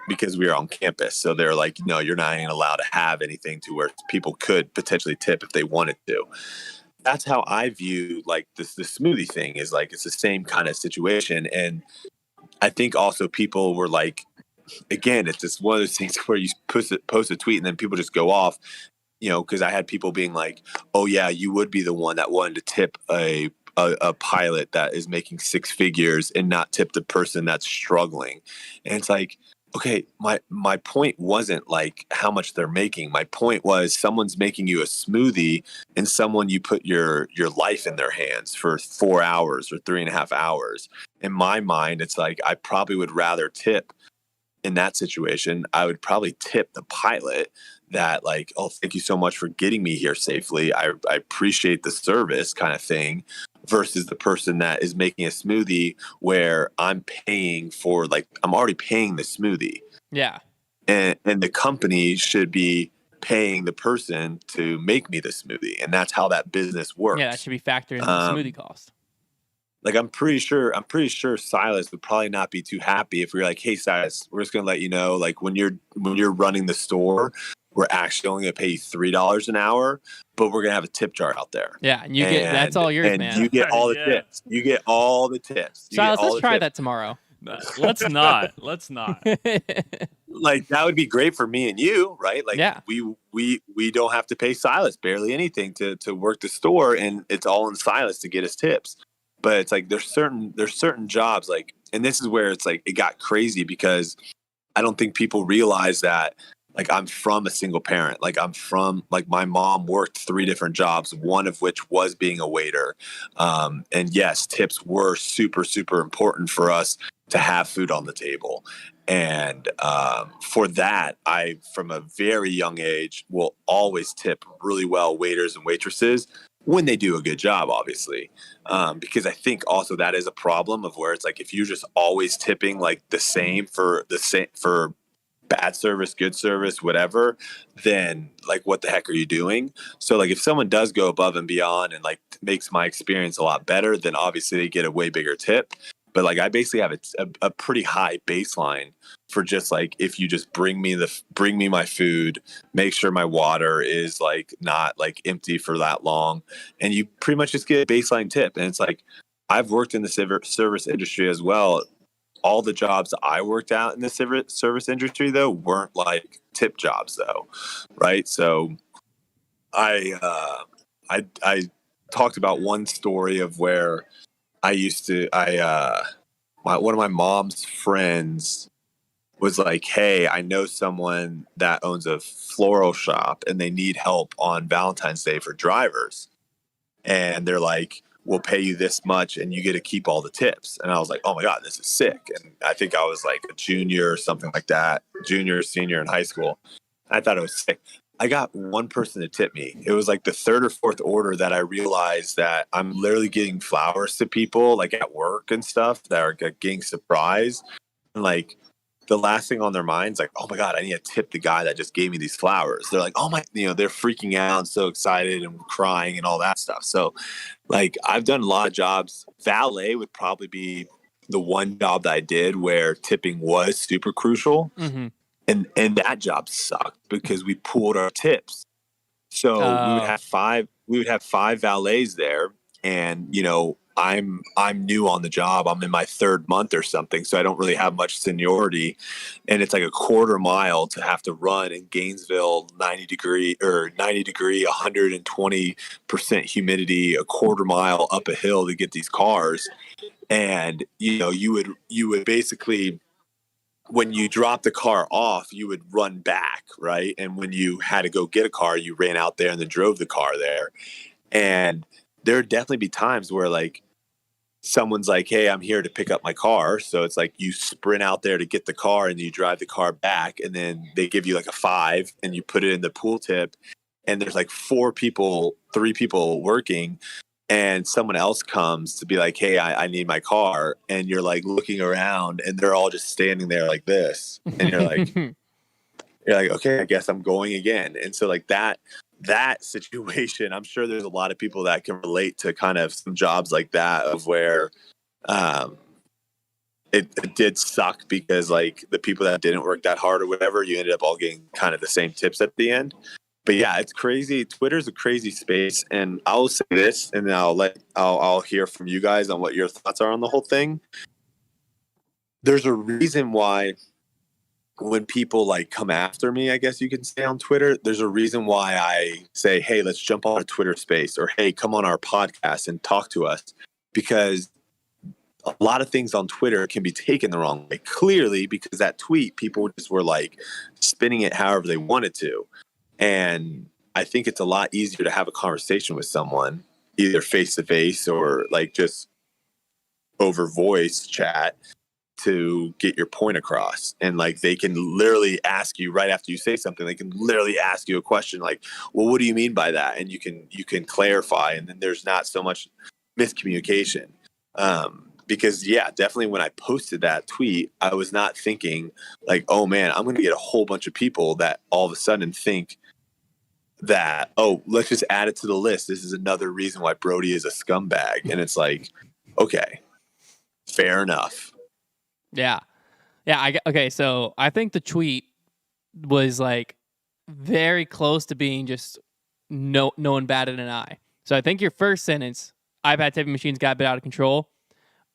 because we were on campus. So they're like, no, you're not even allowed to have anything to where people could potentially tip if they wanted to. That's how I view like the smoothie thing, is like, it's the same kind of situation. And I think also people were like, again, it's just one of those things where you post a tweet and then people just go off, you know, because I had people being like, oh yeah, you would be the one that wanted to tip a pilot that is making six figures and not tip the person that's struggling. And it's like, okay, my point wasn't like how much they're making. My point was, someone's making you a smoothie, and someone, you put your life in their hands for 4 hours or 3.5 hours. In my mind, it's like, I probably would rather tip in that situation. I would probably tip the pilot that like, oh, thank you so much for getting me here safely. I appreciate the service, kind of thing, versus the person that is making a smoothie where I'm paying for, like, I'm already paying the smoothie. Yeah. And the company should be paying the person to make me the smoothie. And that's how that business works. Yeah, that should be factored into the smoothie cost. Like, I'm pretty sure Silas would probably not be too happy if we were like, hey, Silas, we're just going to let you know, like, when you're running the store, we're actually only going to pay you $3 an hour, but we're going to have a tip jar out there. Yeah, and you get, that's all yours, and man. you get all the tips. You get all the tips. Silas, let's try that tomorrow. Let's not. Like, that would be great for me and you, right? Like, we don't have to pay Silas barely anything to work the store, and it's all in Silas to get us tips. But it's like, there's certain jobs, like, and this is where it's like, it got crazy, because I don't think people realize that, like, I'm from a single parent. Like, my mom worked 3 different jobs, one of which was being a waiter. And yes, tips were super, super important for us to have food on the table. And for that, I, from a very young age, will always tip really well waiters and waitresses when they do a good job, obviously. Because I think also that is a problem of where it's like, if you're just always tipping like the same for bad service, good service, whatever, then like, what the heck are you doing? So like, if someone does go above and beyond and like makes my experience a lot better, then obviously they get a way bigger tip. But like, I basically have a pretty high baseline for just like, if you just bring me my food, make sure my water is like not like empty for that long, and you pretty much just get a baseline tip. And it's like, I've worked in the service industry as well. All the jobs I worked out in the service industry, though, weren't like tip jobs, though, right? So I talked about one story of where one of my mom's friends was like, hey, I know someone that owns a floral shop and they need help on Valentine's Day for drivers. And they're like, we'll pay you this much and you get to keep all the tips. And I was like, oh my God, this is sick. And I think I was like a junior or something like that, junior, senior in high school. I thought it was sick. I got one person to tip me. It was like the third or fourth order that I realized that I'm literally getting flowers to people like at work and stuff that are getting surprised. And like the last thing on their minds, like, oh my God, I need to tip the guy that just gave me these flowers. They're like, oh my, they're freaking out and so excited and crying and all that stuff. So like I've done a lot of jobs. Valet would probably be the one job that I did where tipping was super crucial. Mm-hmm. And that job sucked because we pooled our tips. So we would have five valets there. And, I'm new on the job. I'm in my third month or something. So I don't really have much seniority. And it's like a quarter mile to have to run in Gainesville, 90 degree, 120% humidity, a quarter mile up a hill to get these cars. And, you would basically, when you drop the car off, you would run back, right? And when you had to go get a car, you ran out there and then drove the car there. And there would definitely be times where like someone's like, hey, I'm here to pick up my car. So it's like you sprint out there to get the car and you drive the car back and then they give you like a 5 and you put it in the pool tip. And there's like 3 people working. And someone else comes to be like, hey, I need my car. And you're like looking around and they're all just standing there like this. And you're like, okay, I guess I'm going again. And so like that situation, I'm sure there's a lot of people that can relate to kind of some jobs like that of where it did suck because like the people that didn't work that hard or whatever, you ended up all getting kind of the same tips at the end. But yeah, it's crazy. Twitter's a crazy space. And I'll say this and then I'll hear from you guys on what your thoughts are on the whole thing. There's a reason why when people like come after me, I guess you can say on Twitter, there's a reason why I say, hey, let's jump on a Twitter space or, hey, come on our podcast and talk to us, because a lot of things on Twitter can be taken the wrong way, clearly, because that tweet, people just were like spinning it however they wanted to. And I think it's a lot easier to have a conversation with someone either face to face or like just over voice chat to get your point across. And like they can literally ask you right after you say something, they can literally ask you a question like, well, what do you mean by that? And you can clarify, and then there's not so much miscommunication. Because yeah, definitely when I posted that tweet, I was not thinking like, oh man, I'm going to get a whole bunch of people that all of a sudden think that, oh, let's just add it to the list. This is another reason why Brody is a scumbag. And it's like, okay, fair enough. Yeah. Okay. So I think the tweet was like very close to being just no one batted an eye. So I think your first sentence, iPad tipping machines got a bit out of control.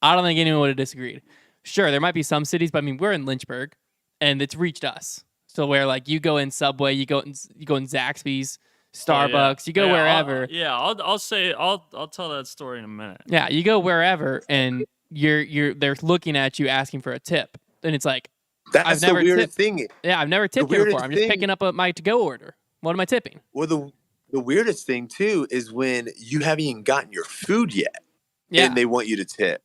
I don't think anyone would have disagreed. Sure, there might be some cities, but I mean, we're in Lynchburg, and it's reached us. So where like you go in Subway, you go in Zaxby's, Starbucks, you go wherever. I'll tell that story in a minute. Yeah, you go wherever, and they're looking at you asking for a tip, and it's like that's the weirdest thing. Yeah, I've never tipped here before. I'm just picking up my to-go order. What am I tipping? Well, the weirdest thing too is when you haven't even gotten your food yet, and they want you to tip.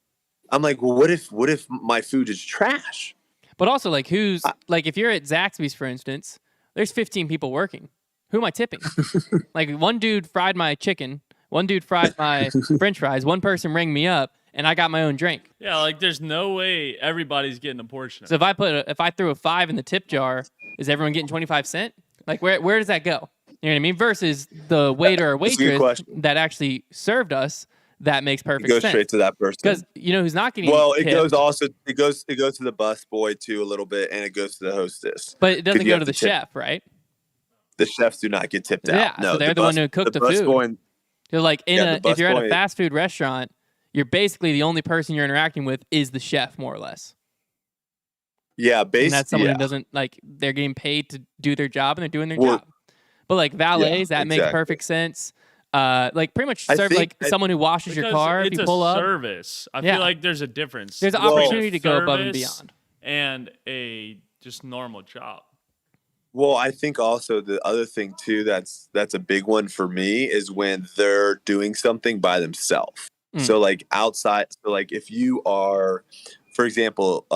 I'm like, well, what if my food is trash? But also, like, like if you're at Zaxby's, for instance, there's 15 people working. Who am I tipping? Like one dude fried my chicken, one dude fried my French fries, one person rang me up, and I got my own drink. Yeah, like there's no way everybody's getting a portion. So if I threw a 5 in the tip jar, is everyone getting 25 cents? Like where does that go? You know what I mean? Versus the waiter or waitress that actually served us. That makes perfect sense. It goes straight to that person. Because who's not getting it goes to the busboy too a little bit, and it goes to the hostess. But it doesn't go to the chef, right? The chefs do not get tipped out. Yeah, no, so they're the one who cooked the food. You're like if you're at a fast food restaurant, you're basically the only person you're interacting with is the chef, more or less. Yeah, basically. And that's someone who doesn't like they're getting paid to do their job and they're doing their job. But like valets, that makes perfect sense. like pretty much I serve think- like someone who washes your Because car if it's you pull a up. service. I Yeah. feel like there's a difference. There's an between a opportunity to go above and service beyond. and a just normal job. Well, I think also the other thing too that's a big one for me is when they're doing something by themselves. So like outside, so like if you are, for example,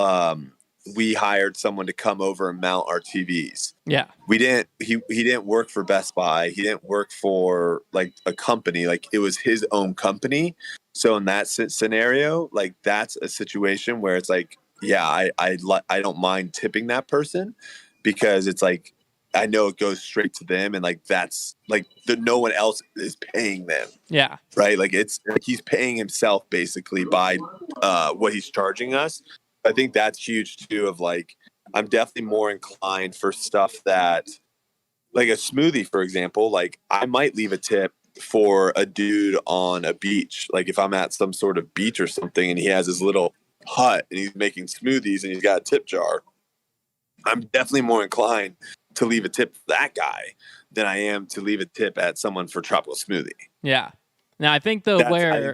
we hired someone to come over and mount our TVs. Yeah. He didn't work for Best Buy. He didn't work for like a company. Like it was his own company. So in that scenario, like that's a situation where it's like, yeah, I don't mind tipping that person because it's like I know it goes straight to them, and like that's like no one else is paying them. Yeah. Right. Like it's like he's paying himself basically by what he's charging us. I think that's huge too. Of like, I'm definitely more inclined for stuff that, like a smoothie, for example. Like I might leave a tip for a dude on a beach. Like if I'm at some sort of beach or something, and he has his little hut and he's making smoothies and he's got a tip jar, I'm definitely more inclined to leave a tip for that guy than I am to leave a tip at someone for tropical smoothie. Yeah. Now I think though I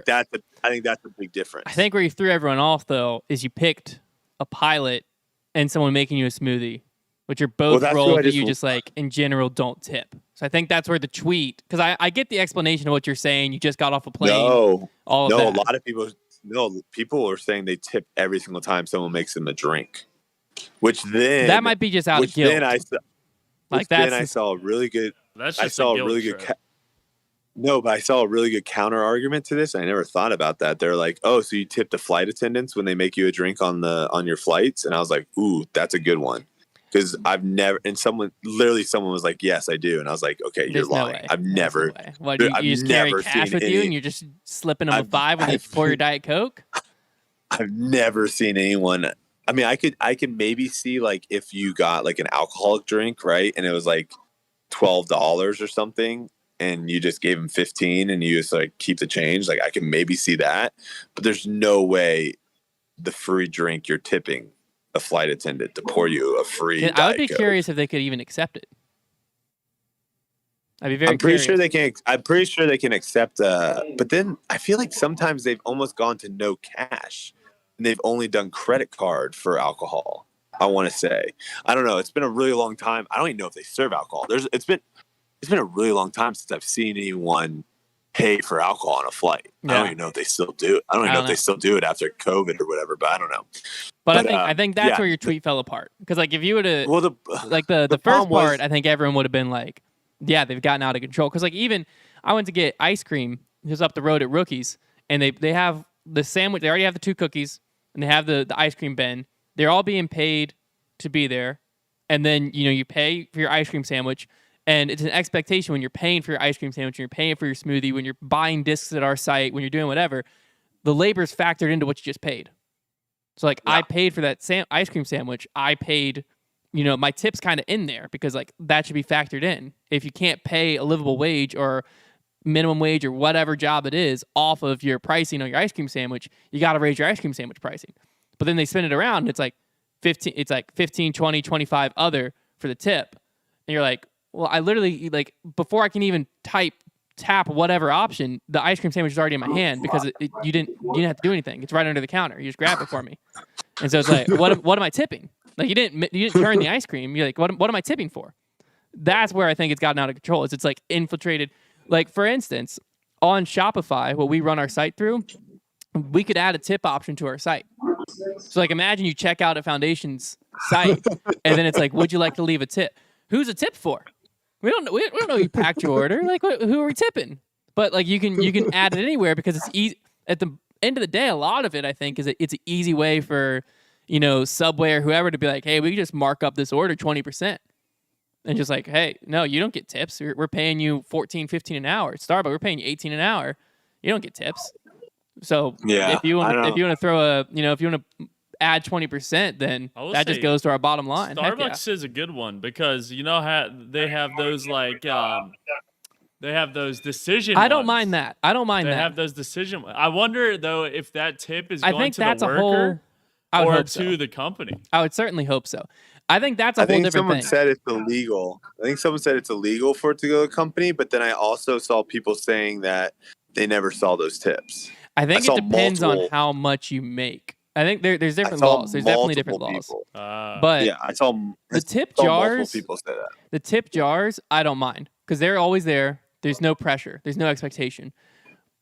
think that's a big difference. I think where you threw everyone off though is you picked a pilot and someone making you a smoothie, which are both that's roles what I that just- you just like in general don't tip. So I think that's where the tweet, because I get the explanation of what you're saying. You just got off a plane. No, all of no, that. a lot of people are saying they tip every single time someone makes them a drink, which then That might be just out of which guilt. then I that's saw a really good. That's I just saw a a guilt really trip. good. No, but I saw a really good counter argument to this. I never thought about that. They're like, "Oh, so you tip the flight attendants when they make you a drink on your flights?" And I was like, "Ooh, that's a good one." Because I've never, and someone was like, "Yes, I do," and I was like, "Okay, There's you're no lying. way. I've There's never, no way. What, you I've just carry never cash seen with you any- and you're just slipping them a I've- 5 when they I've- pour your Diet Coke? I've never seen anyone." I mean, I could maybe see like if you got like an alcoholic drink, right, and it was like $12 or something, and you just gave them 15, and you just like keep the change. Like I can maybe see that, but there's no way the free drink you're tipping a flight attendant to pour you a free. And I would be Diet Coke. curious if they could even accept it. I'd be very I'm pretty curious. sure they can. I'm pretty sure they can accept. But then I feel like sometimes they've almost gone to no cash, and they've only done credit card for alcohol. I want to say. I don't know. It's been a really long time. I don't even know if they serve alcohol. It's been a really long time since I've seen anyone pay for alcohol on a flight. I Yeah. don't even know if they still do it. I don't even know if they still do it after COVID or whatever. But I don't know. But I think that's yeah. where your tweet fell apart. Because like if you would have Well, like the first problem was- part, I think everyone would have been like, yeah, they've gotten out of control. Because like even I went to get ice cream just up the road at Rookies, and they have the sandwich. They already have the 2 cookies, and they have the ice cream bin. They're all being paid to be there, and then you pay for your ice cream sandwich. And it's an expectation when you're paying for your ice cream sandwich, when you're paying for your smoothie, when you're buying discs at our site, when you're doing whatever, the labor's factored into what you just paid. So like I paid for that ice cream sandwich. I paid, my tip's kind of in there because like that should be factored in. If you can't pay a livable wage or minimum wage or whatever job it is off of your pricing on your ice cream sandwich, you got to raise your ice cream sandwich pricing. But then they spin it around and it's like 15, 20, 25 other for the tip. And you're like, well, I literally like before I can even tap whatever option, the ice cream sandwich is already in my hand because you didn't have to do anything. It's right under the counter. You just grab it for me. And so it's like, what am I tipping? Like you didn't turn the ice cream. You're like, what am I tipping for? That's where I think it's gotten out of control. It's like infiltrated. Like for instance, on Shopify, what we run our site through, we could add a tip option to our site. So like imagine you check out a Foundation's site and then it's like, would you like to leave a tip? Who's a tip for? We don't know you packed your order. Like who are we tipping? But like you can add it anywhere because it's easy. At the end of the day, a lot of it I think is it's an easy way for Subway or whoever to be like, hey, we can just mark up this order 20%. And just like, hey, no, you don't get tips. We're paying you $14, $15 an hour. At Starbucks, we're paying you $18 an hour. You don't get tips. So if you want to throw if you want to add 20% then that just goes to our bottom line. Starbucks is a good one because how they have those like they have those decision I don't ones. mind that. I don't mind They that. have those decision. I wonder though if that tip is I going think to that's the a whole worker I would or hope to so. the company. I would certainly hope so. I think that's a I whole think different someone thing. said it's illegal. I think someone said it's illegal for it to go to a company, but then I also saw people saying that they never saw those tips. I think saw it depends on multiple- how much you make. I think there's I different saw laws. There's definitely different multiple laws. people. But Yeah, I saw the tip multiple jars, people say that. the tip jars, I don't mind because they're always there. There's no pressure. There's no expectation.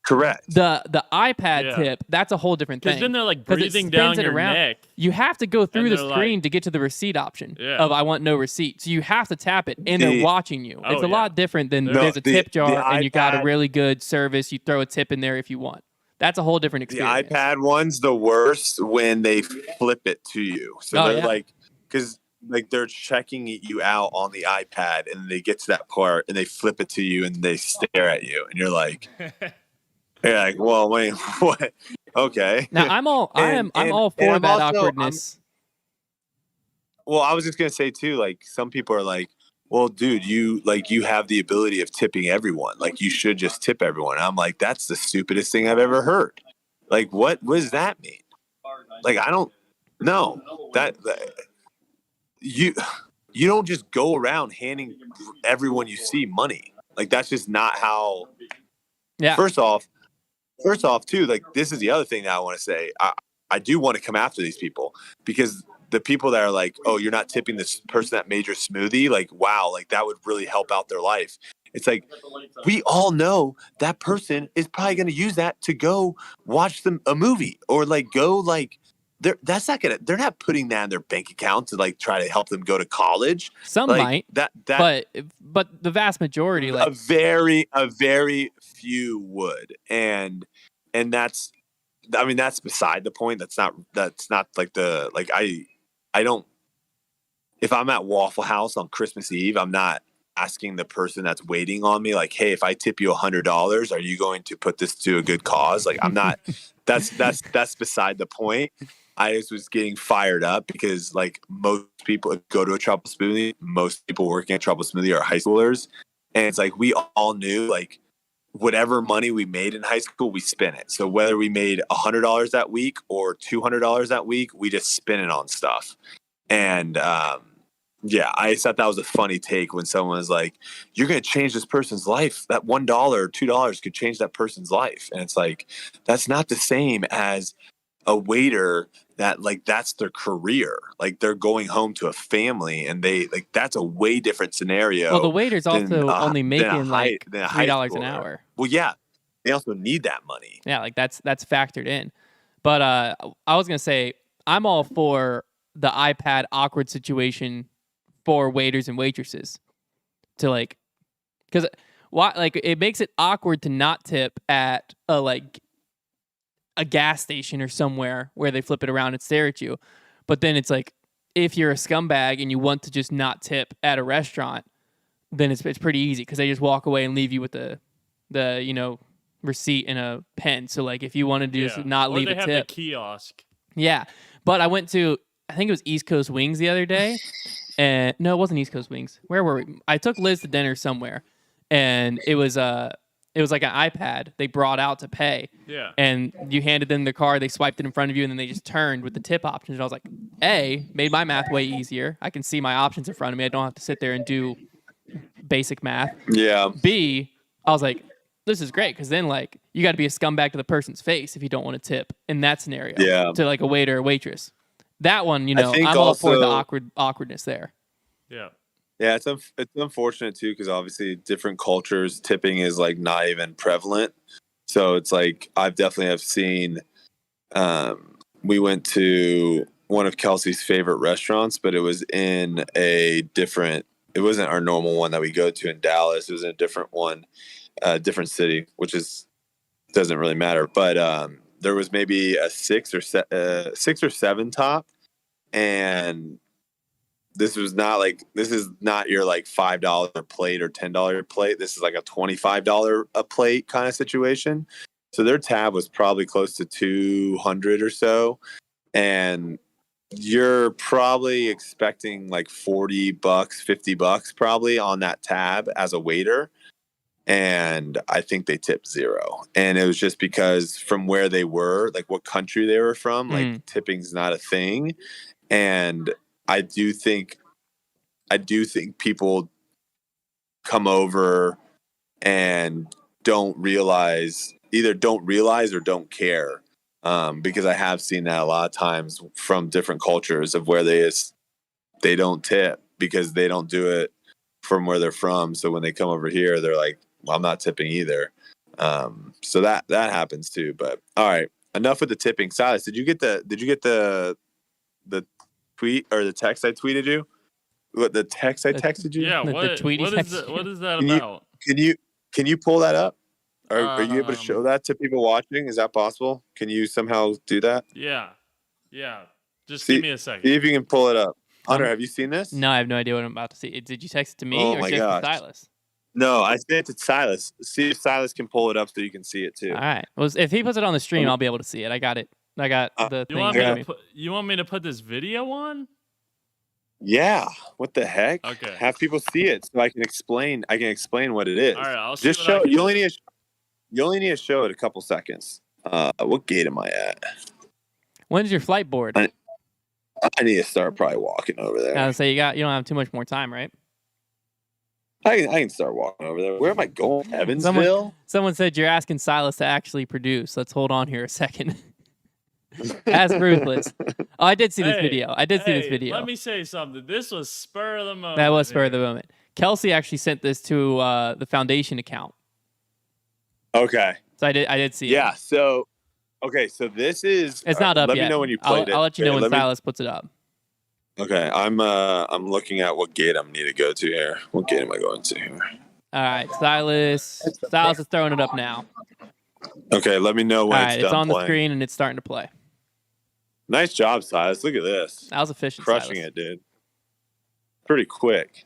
Correct. The iPad Yeah. tip, that's a whole different Because thing. then they're like 'Cause it breathing spins down it your around. neck. You have to go through the they're screen like- to get to the receipt option Yeah. of I want no receipt. So you have to tap it, and The- they're watching you. Oh, It's a yeah. lot different than No, there's a the- tip the jar and you got a iPad- really good service. You throw a tip in there if you want. That's a whole different The experience. iPad one's the worst when they flip it to you. So Oh, they're yeah. like, because like they're checking you out on the iPad, and they get to that part and they flip it to you and they stare at you, and you're like, well, wait, what? Okay. Now I'm all I'm all for I'm that also- awkwardness. Well, I was just gonna say too, like some people are like, well, dude, you have the ability of tipping everyone. Like you should just tip everyone. And I'm like, that's the stupidest thing I've ever heard. Like, what does that mean? Like, I don't know that you don't just go around handing everyone you see money. Like that's just not how. Yeah. First off, too, like this is the other thing that I want to say. I do want to come after these people because the people that are like, oh, you're not tipping this person that made your smoothie. Like, wow, like that would really help out their life. It's like, we all know that person is probably going to use that to go watch a movie or like go like, they're not putting that in their bank account to like try to help them go to college. Some Like, might, that but the vast majority, like a very few would, and that's, I mean, that's beside the point. That's not like the, like I don't, if I'm at Waffle House on Christmas Eve, I'm not asking the person that's waiting on me like, hey, if I tip you $100, are you going to put this to a good cause? Like, I'm not. that's beside the point. I just was getting fired up because like most people go to a Trouble Smoothie, most people working at Trouble Smoothie are high schoolers, and it's like we all knew like whatever money we made in high school, we spent it. So whether we made $100 that week or $200 that week, we just spent it on stuff. And yeah, I thought that was a funny take when someone was like, you're going to change this person's life. That $1 or $2 could change that person's life. And it's like, that's not the same as a waiter that like, that's their career. Like they're going home to a family and they like, that's a way different scenario. well, the waiter's also only making like than a high $3 an schooler. hour. Well, yeah, they also need that money. Yeah, like that's factored in. But I was gonna say I'm all for the iPad awkward situation for waiters and waitresses to like, because why, like it makes it awkward to not tip at a gas station or somewhere where they flip it around and stare at you. But then it's like, if you're a scumbag and you want to just not tip at a restaurant, then it's pretty easy because they just walk away and leave you with the receipt and a pen. So like if you wanted to just not or leave they a have tip, the kiosk. yeah. But I went to, I think it was East Coast Wings the other day, and no, it wasn't East Coast Wings. Where were we? I took Liz to dinner somewhere, and it was like an iPad they brought out to pay. Yeah. And you handed them the card, they swiped it in front of you, and then they just turned with the tip options. And I was like, A, made my math way easier. I can see my options in front of me. I don't have to sit there and do basic math. Yeah. B, I was like, this is great because then like you got to be a scumbag to the person's face if you don't want to tip in that scenario. Yeah. To like a waiter or waitress. That one, I think I'm all for the also- awkwardness there. Yeah. Yeah, it's unfortunate too because obviously different cultures tipping is like not even prevalent. So it's like I've definitely have seen. We went to one of Kelsey's favorite restaurants, but it was in a different. It wasn't our normal one that we go to in Dallas. It was in a different one, different city, which doesn't really matter. But there was maybe a 6 or 7 top, and this is not your like $5 plate or $10 plate. This is like a $25 a plate kind of situation. So their tab was probably close to 200 or so, and you're probably expecting like $40, $50 probably on that tab as a waiter. And I think they tipped 0. And it was just because from where they were, like what country they were from, like tipping's not a thing. And I do think people come over and either don't realize or don't care. Because I have seen that a lot of times from different cultures of where they don't tip because they don't do it from where they're from. So when they come over here, they're like, well, I'm not tipping either. So that happens too. But all right, enough with the tipping. Silas, did you get the tweet or the text I tweeted you? What, the text I texted you? Yeah, The what tweety is text. that? What is that Can about? Can you pull that up? Are you able to show that to people watching? Is that possible? Can you somehow do that? Yeah. Just give me a second. See if you can pull it up. Hunter, have you seen this? No, I have no idea what I'm about to see. Did you text it to me Oh or my just gosh. to Silas? No, I sent it to Silas. See if Silas can pull it up so you can see it too. All right. Well, if he puts it on the stream, I'll be able to see it. I got it. I got the You thing. want me to put this video on? Yeah. What the heck? Okay. Have people see it so I can explain. I can explain what it is. All right, I'll just see what I show. can You do. only need to show it a couple seconds. What gate am I at? When's your flight board? I need to start probably walking over there. I would say you don't have too much more time, right? I can start walking over there. Where am I going? Evansville? Someone said you're asking Silas to actually produce. Let's hold on here a second. That's ruthless. Oh, I did see this video. Let me say something. This was spur of the moment. That was spur of the moment. Kelsey actually sent this to the foundation account. Okay. So I did see it. Yeah. So, okay. So this is. It's not up let yet. Let me know when you played it. I'll let you know when Silas puts it up. Okay. I'm looking at what gate I need to go to here. What gate am I going to here? All right, Silas is throwing it up now. Okay. Let me know when All right, it's done on playing. the screen and it's starting to play. Nice job, Silas. Look at this. That was efficient. Crushing Silas. it, dude. Pretty quick.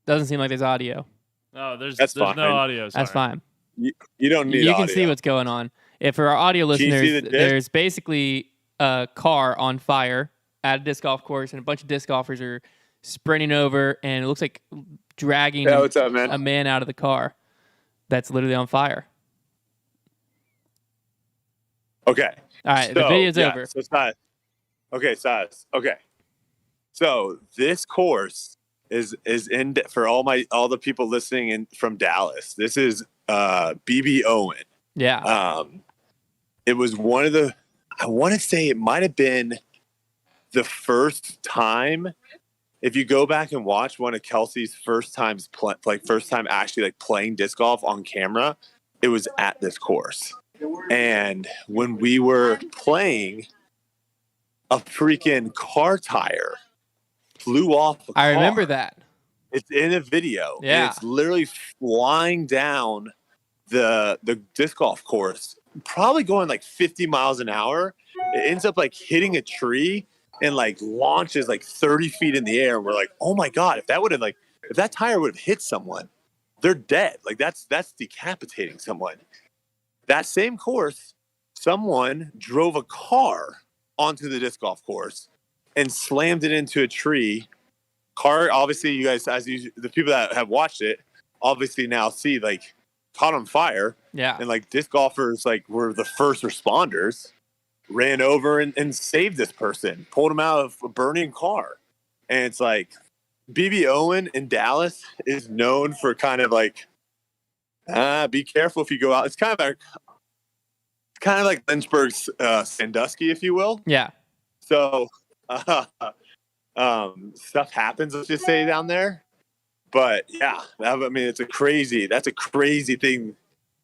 Doesn't seem like there's audio. No, there's fine. no audio. Sorry. That's fine. You don't need You audio. can see what's going on. If for our audio Can you see listeners, the disc? there's basically a car on fire at a disc golf course, and a bunch of disc golfers are sprinting over, and it looks like dragging Yeah, what's up, man? a man out of the car that's literally on fire. Okay. All right, the video's over. So Silas. Okay, Silas. Okay. So this course is in for all the people listening in from Dallas. This is BB Owen. Yeah. It was one of the. I want to say it might have been the first time. If you go back and watch one of Kelsey's first time actually playing disc golf on camera, it was at this course. And when we were playing, a freaking car tire flew off. I remember that. It's in a video. Yeah. And it's literally flying down the disc golf course, probably going like 50 miles an hour. It ends up like hitting a tree and like launches like 30 feet in the air. And we're like, oh my God, if that tire would have hit someone, they're dead. Like that's decapitating someone. That same course, someone drove a car onto the disc golf course and slammed it into a tree. Car, obviously, you guys, the people that have watched it, obviously now see like caught on fire. Yeah. And like disc golfers were the first responders, ran over and saved this person, pulled him out of a burning car. And it's like BB Owen in Dallas is known for kind of like, be careful if you go out. It's kind of like Lynchburg's Sandusky, if you will. Yeah. So stuff happens, let's just say, down there. But yeah, that's a crazy thing.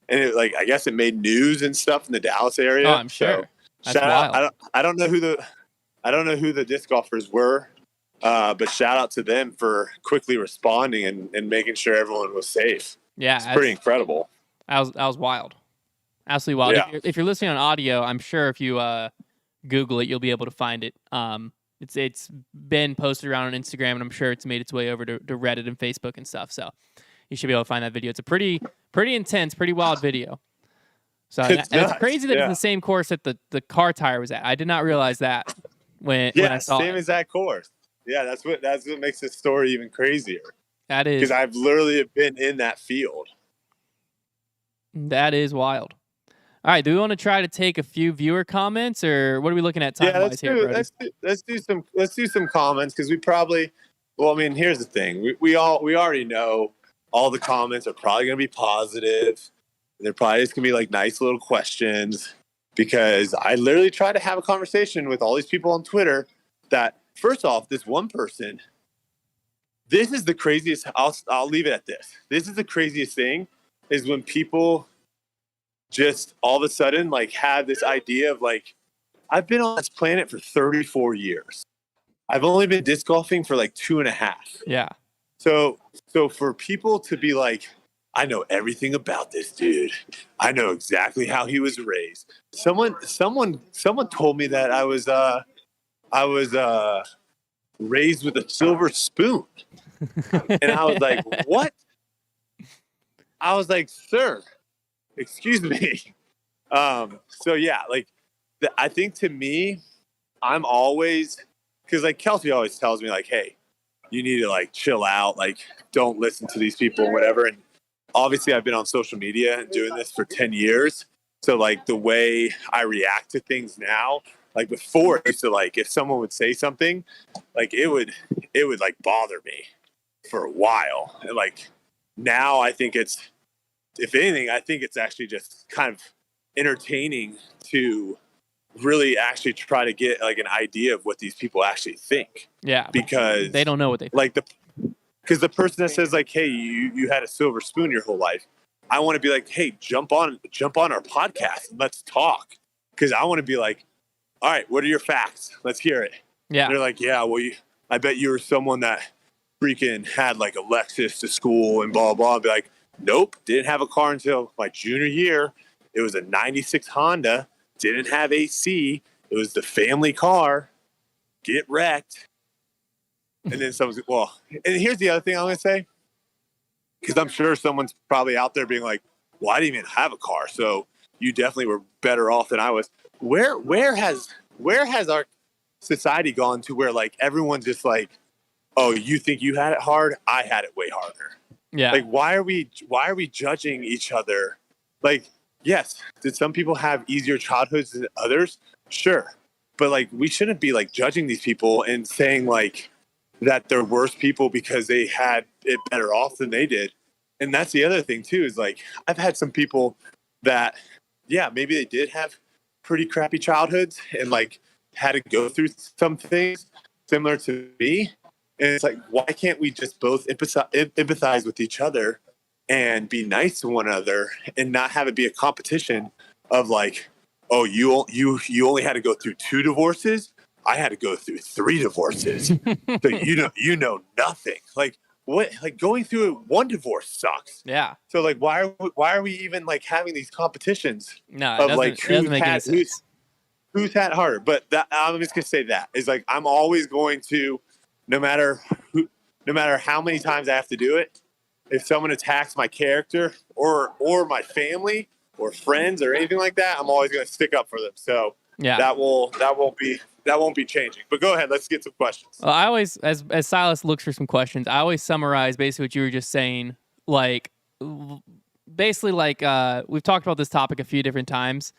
And I guess it made news and stuff in the Dallas area. Oh, I'm sure. So, That's shout wild. out. I don't know who the disc golfers were, but shout out to them for quickly responding and making sure everyone was safe. Yeah. It's pretty incredible. That was wild. Absolutely wild. Yeah. If you're listening on audio, I'm sure if you Google it, you'll be able to find it. It's been posted around on Instagram, and I'm sure it's made its way over to Reddit and Facebook and stuff. So you should be able to find that video. It's a pretty intense, pretty wild video. So and it's crazy that it's the same course that the car tire was at. I did not realize that when I saw same it. exact course. Yeah, that's what makes this story even crazier. That is because I've literally been in that field. That is wild. All right, do we want to try to take a few viewer comments, or what are we looking at time wise here, Brody? Let's do some comments, because we probably. Well, I mean, here's the thing: we already know all the comments are probably going to be positive. They're probably just going to be like nice little questions, because I literally try to have a conversation with all these people on Twitter. That first off, this one person. This is the craziest. I'll leave it at this. This is the craziest thing, is when people just all of a sudden like have this idea of like, I've been on this planet for 34 years. I've only been disc golfing for like 2.5. Yeah. So for people to be like, I know everything about this dude. I know exactly how he was raised. Someone told me that I was raised with a silver spoon. And I was like, what? I was like, sir, excuse me. So yeah, like I think to me, I'm always, because like Kelsey always tells me like, hey, you need to like chill out, like don't listen to these people or whatever. And obviously I've been on social media and doing this for 10 years. So like the way I react to things now, like before it used to like, if someone would say something, like it would like bother me for a while. And like now I think it's, if anything, I think it's actually just kind of entertaining to really actually try to get like an idea of what these people actually think. Yeah. Because they don't know what they think. Like because the person that says like, hey, you had a silver spoon your whole life. I want to be like, hey, jump on our podcast and let's talk. Because I want to be like, all right, what are your facts? Let's hear it. Yeah. And they're like, yeah, well, I bet you were someone that freaking had like a Lexus to school and blah, blah. I'd be like, nope, didn't have a car until my junior year. It was a 96 Honda, didn't have AC. It was the family car, get wrecked. And then someone's like, well, and here's the other thing I'm going to say, because I'm sure someone's probably out there being like, well, I didn't even have a car, so you definitely were better off than I was. Where has our society gone to where like everyone's just like, oh, you think you had it hard? I had it way harder. Yeah. Like, why are we judging each other? Like, yes, did some people have easier childhoods than others? Sure. But like, we shouldn't be like judging these people and saying like that they're worse people because they had it better off than they did. And that's the other thing too, is like, I've had some people that, yeah, maybe they did have pretty crappy childhoods and like had to go through some things similar to me. And it's like, why can't we just both empathize with each other and be nice to one another and not have it be a competition of like, oh, you only had to go through 2 divorces. I had to go through 3 divorces. So you know nothing. Like what? Like going through 1 divorce sucks. Yeah. So like, why are we even like having these competitions? No, of like who's had harder? But I'm just gonna say that is like, I'm always going to. No matter how many times I have to do it, if someone attacks my character or my family or friends or anything like that, I'm always going to stick up for them. So yeah, that won't be changing. But go ahead, let's get some questions. Well, I always, as Silas looks for some questions, I always summarize basically what you were just saying. Like, basically, like we've talked about this topic a few different times,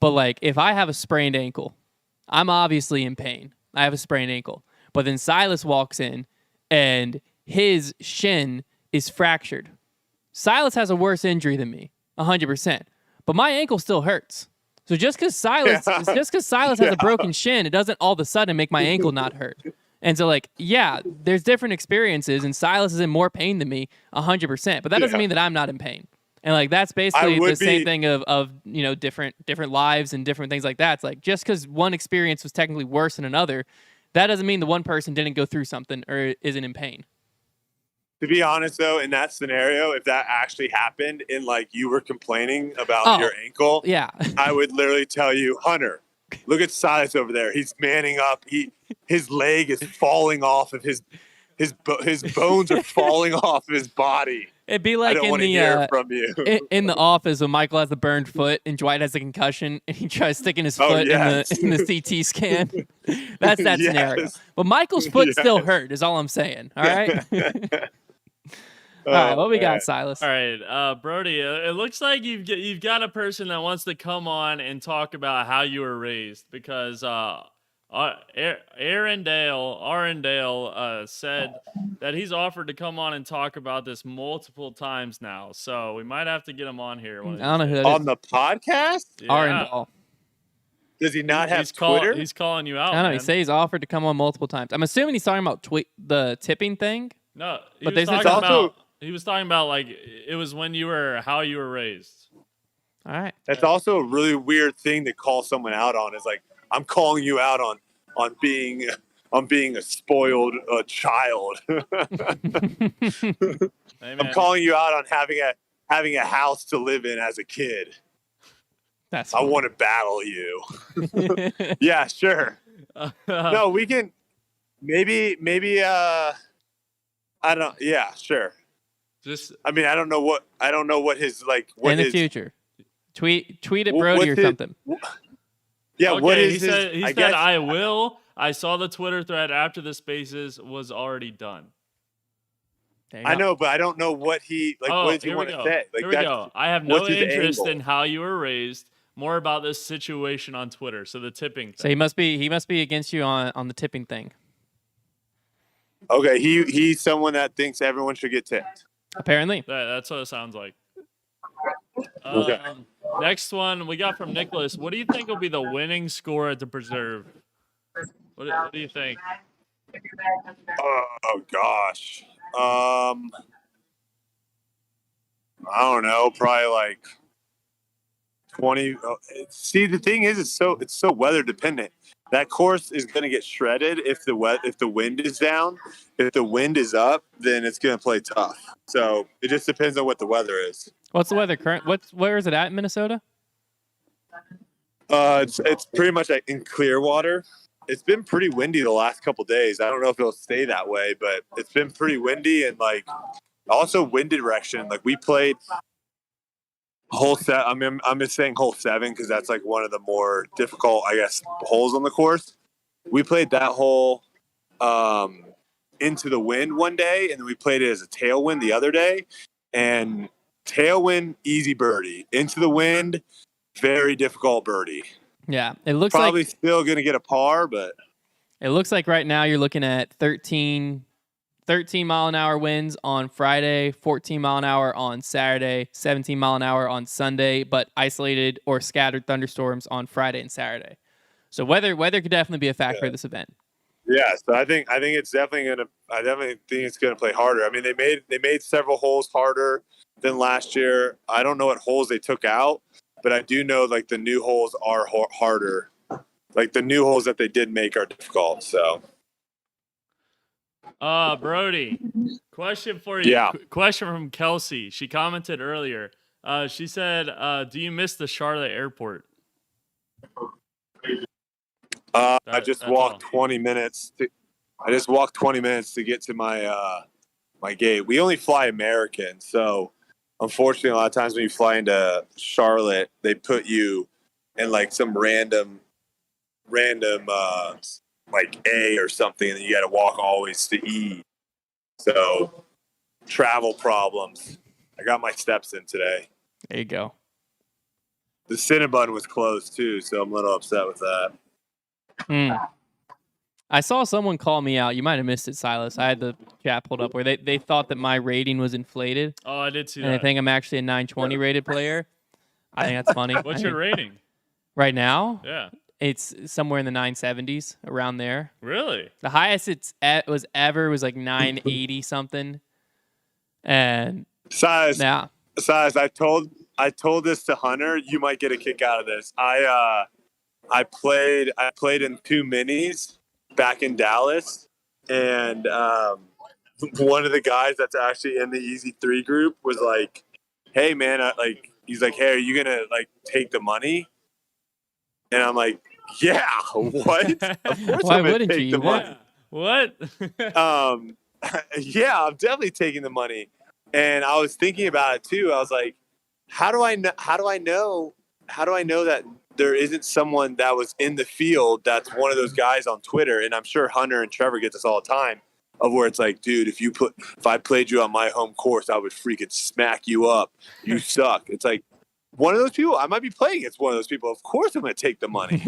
but like if I have a sprained ankle, I'm obviously in pain. I have a sprained ankle. But then Silas walks in and his shin is fractured. Silas has a worse injury than me, 100%. But my ankle still hurts. So just because Silas has a broken shin, it doesn't all of a sudden make my ankle not hurt. And so like, yeah, there's different experiences and Silas is in more pain than me, 100%. But that doesn't mean that I'm not in pain. And like that's basically the same thing of you know different lives and different things like that. It's like just because one experience was technically worse than another, that doesn't mean the one person didn't go through something or isn't in pain. To be honest, though, in that scenario, if that actually happened and like you were complaining about your ankle, yeah, I would literally tell you, Hunter, look at Silas over there. He's manning up. His leg is falling off of his bones are falling off of his body. It'd be like in the Office when Michael has the burned foot and Dwight has the concussion and he tries sticking his foot in the CT scan. That's that scenario. But Michael's foot still hurt is all I'm saying. All right. All right, what we man. got, Silas? All right, Brody. It looks like you've got a person that wants to come on and talk about how you were raised because Arendale said that he's offered to come on and talk about this multiple times now. So we might have to get him on here. I don't know who that is. On the podcast? Arendal. Does he not have he's Twitter? He's calling you out. I don't know. Man. He says he's offered to come on multiple times. I'm assuming he's talking about the tipping thing. No, But he was talking about like it was when you were how you were raised. All right. That's also a really weird thing to call someone out on. Is like, I'm calling you out on being a spoiled child. Hey, I'm calling you out on having a house to live in as a kid. That's I want to battle you. Yeah, sure. No, we can maybe I don't. Yeah, sure. just I mean, I don't know what his like. What in the his, future. Tweet at Wh- Brody or what's his- something. Yeah, okay, what is he his? said? He I said guess, I will. I saw the Twitter thread after the spaces was already done. There you I go. know, but I don't know what he like. Oh, What does he here want we to go. say? Like Here we go. I have no what's his interest angle? in how you were raised. More about this situation on Twitter. So the tipping So thing. he must be against you on the tipping thing. Okay, he's someone that thinks everyone should get tipped. Apparently. That's what it sounds like. Okay. Next one we got from Nicholas. What do you think will be the winning score at the Preserve? What do you think? Oh gosh. I don't know. Probably like 20. See, the thing is, it's so weather dependent. That course is going to get shredded if the wind is down. If the wind is up, then it's going to play tough. So it just depends on what the weather is. What's the weather current? Where is it at in Minnesota? It's pretty much like in Clearwater. It's been pretty windy the last couple days. I don't know if it'll stay that way, but it's been pretty windy and like also wind direction. Like we played hole set. I mean, I'm just saying hole 7 because that's like one of the more difficult, I guess, holes on the course. We played that hole into the wind one day, and then we played it as a tailwind the other day. And tailwind, easy birdie. Into the wind, very difficult birdie. Yeah, it looks Probably like still going to get a par, but it looks like right now you're looking at 13 mile an hour winds on Friday, 14 mile an hour on Saturday, 17 mile an hour on Sunday, but isolated or scattered thunderstorms on Friday and Saturday. So weather could definitely be a factor at this event. yeah. So I think it's definitely going to. I definitely think it's going to play harder. I mean, they made several holes harder than last year. I don't know what holes they took out, but I do know like the new holes are harder. Like the new holes that they did make are difficult. So. Brody, question for you. Yeah. Question from Kelsey. She commented earlier. She said, "Do you miss the Charlotte airport?" I just that's walked all. 20 minutes. I just walked 20 minutes to get to my my gate. We only fly American, so unfortunately, a lot of times when you fly into Charlotte, they put you in like some random like A or something, and then you got to walk always to E. So travel problems. I got my steps in today. There you go. The Cinnabon was closed too, so I'm a little upset with that. I saw someone call me out. You might have missed it, Silas. I had the chat pulled up where they thought that my rating was inflated, Oh, I did see and that. I think I'm actually a 920 rated player. I think that's funny. What's your rating? right now? Yeah. It's somewhere in the 970s, around there. Really? The highest was like 980 something. And Size, now, I told this to Hunter. You might get a kick out of this. I played in 2 minis back in Dallas, and one of the guys that's actually in the Easy 3 group was like, "Hey man, he's like, hey, are you gonna like take the money?" And I'm like, "Yeah, what? Of course Why I'm gonna wouldn't take you? the You money." What? Yeah, I'm definitely taking the money. And I was thinking about it too. I was like, how do I know that there isn't someone that was in the field that's one of those guys on Twitter? And I'm sure Hunter and Trevor get this all the time. of where it's like, dude, if I played you on my home course, I would freaking smack you up. You suck. It's like one of those people. I might be playing against one of those people. Of course, I'm going to take the money.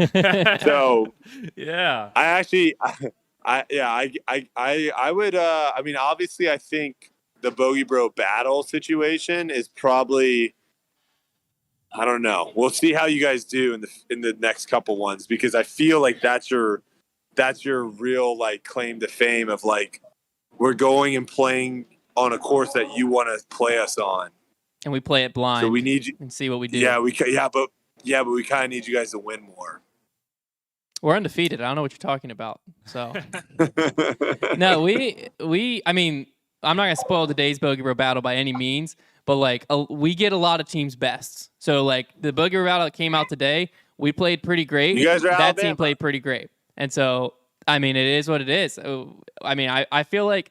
So yeah. I actually, I would. I mean, obviously, I think the Bogey Bro battle situation is probably. I don't know. We'll see how you guys do in the next couple ones, because I feel like that's your real like claim to fame of like, we're going and playing on a course that you want to play us on, and we play it blind. So we need you and see what we do. Yeah, but we kind of need you guys to win more. We're undefeated. I don't know what you're talking about. So no, we. I mean, I'm not gonna spoil today's Bogey Bro battle by any means, but like we get a lot of teams' bests. So like the Bogey Bro battle that came out today, we played pretty great. You guys are that Alabama. Team played pretty great, and so I mean, it is what it is. I mean, I feel like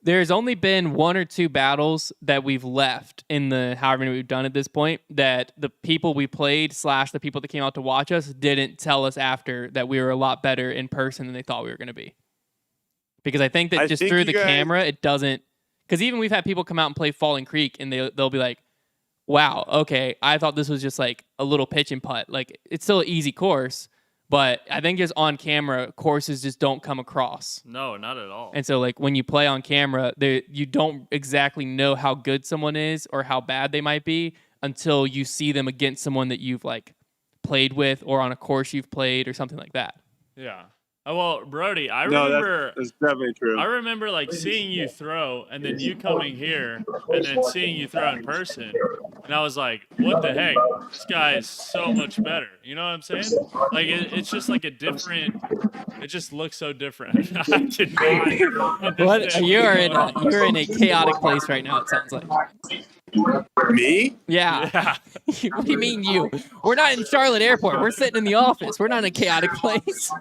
there's only been one or two battles that we've left in the however many we've done at this point that the people we played / the people that came out to watch us didn't tell us after that we were a lot better in person than they thought we were going to be. Because I think that through the camera, it doesn't. Because even we've had people come out and play Falling Creek, and they'll be like, "Wow, okay, I thought this was just like a little pitch and putt. Like it's still an easy course." But I think just on camera, courses just don't come across. No, not at all. And so, like, when you play on camera, you don't exactly know how good someone is or how bad they might be until you see them against someone that you've, like, played with or on a course you've played or something like that. Yeah. Oh, well, Brody, I remember. That's definitely true. I remember like seeing you throw, and then you coming here, and then seeing you throw in person, and I was like, "What the heck? This guy is so much better." You know what I'm saying? Like it's just like a different. It just looks so different. I did not. What you're in a chaotic place right now. It sounds like. Me? Yeah. What do you mean you? We're not in Charlotte Airport. We're sitting in the office. We're not in a chaotic place.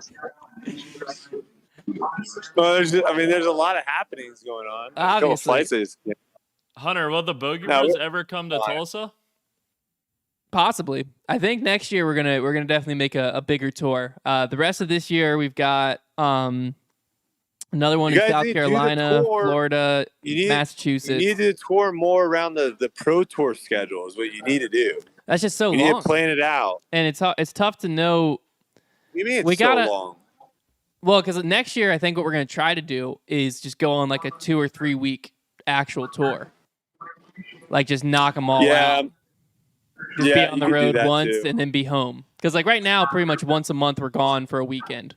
Well, there's a lot of happenings going on. Obviously. Hunter, will the Bogey Bros ever come to Tulsa? Possibly. I think next year we're gonna definitely make a bigger tour. The rest of this year we've got another one in South Carolina, Florida, Massachusetts. You need to tour more around the Pro Tour schedule is what you need to do. That's just so long. You need to plan it out. And it's tough to know. You mean it's so long? Well, because next year I think what we're going to try to do is just go on like a 2 or 3 week actual tour. Like just knock them all out. Just be on the road once and then be home. Because like right now, pretty much once a month we're gone for a weekend.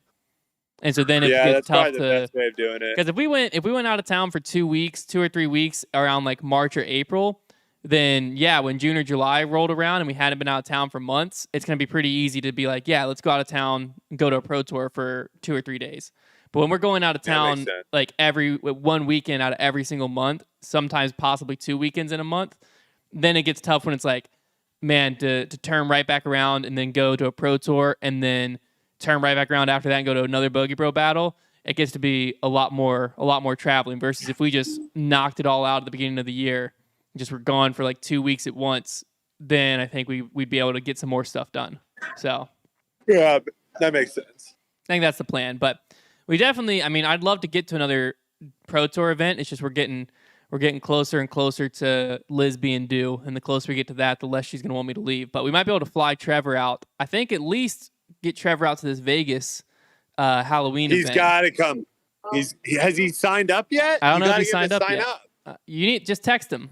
And so then it gets tough to. The best way of doing it. Because if we went out of town for 2 weeks, 2 or 3 weeks around like March or April, then when June or July rolled around and we hadn't been out of town for months, it's going to be pretty easy to be like, let's go out of town and go to a pro tour for 2 or 3 days. But when we're going out of town like every 1 weekend out of every single month, sometimes possibly 2 weekends in a month, then it gets tough when it's like, man, to turn right back around and then go to a pro tour and then turn right back around after that and go to another Bogey Bro battle. It gets to be a lot more traveling versus if we just knocked it all out at the beginning of the year, just were gone for like 2 weeks at once, then I think we'd be able to get some more stuff done. So yeah, that makes sense. I think that's the plan. But we definitely, I'd love to get to another pro tour event. It's just we're getting closer and closer to Liz being due, and the closer we get to that, the less she's going to want me to leave. But we might be able to fly Trevor out. I think at least get Trevor out to this Vegas Halloween event. He's got to come. Has he signed up yet? I don't know if he signed up yet. You need just text him.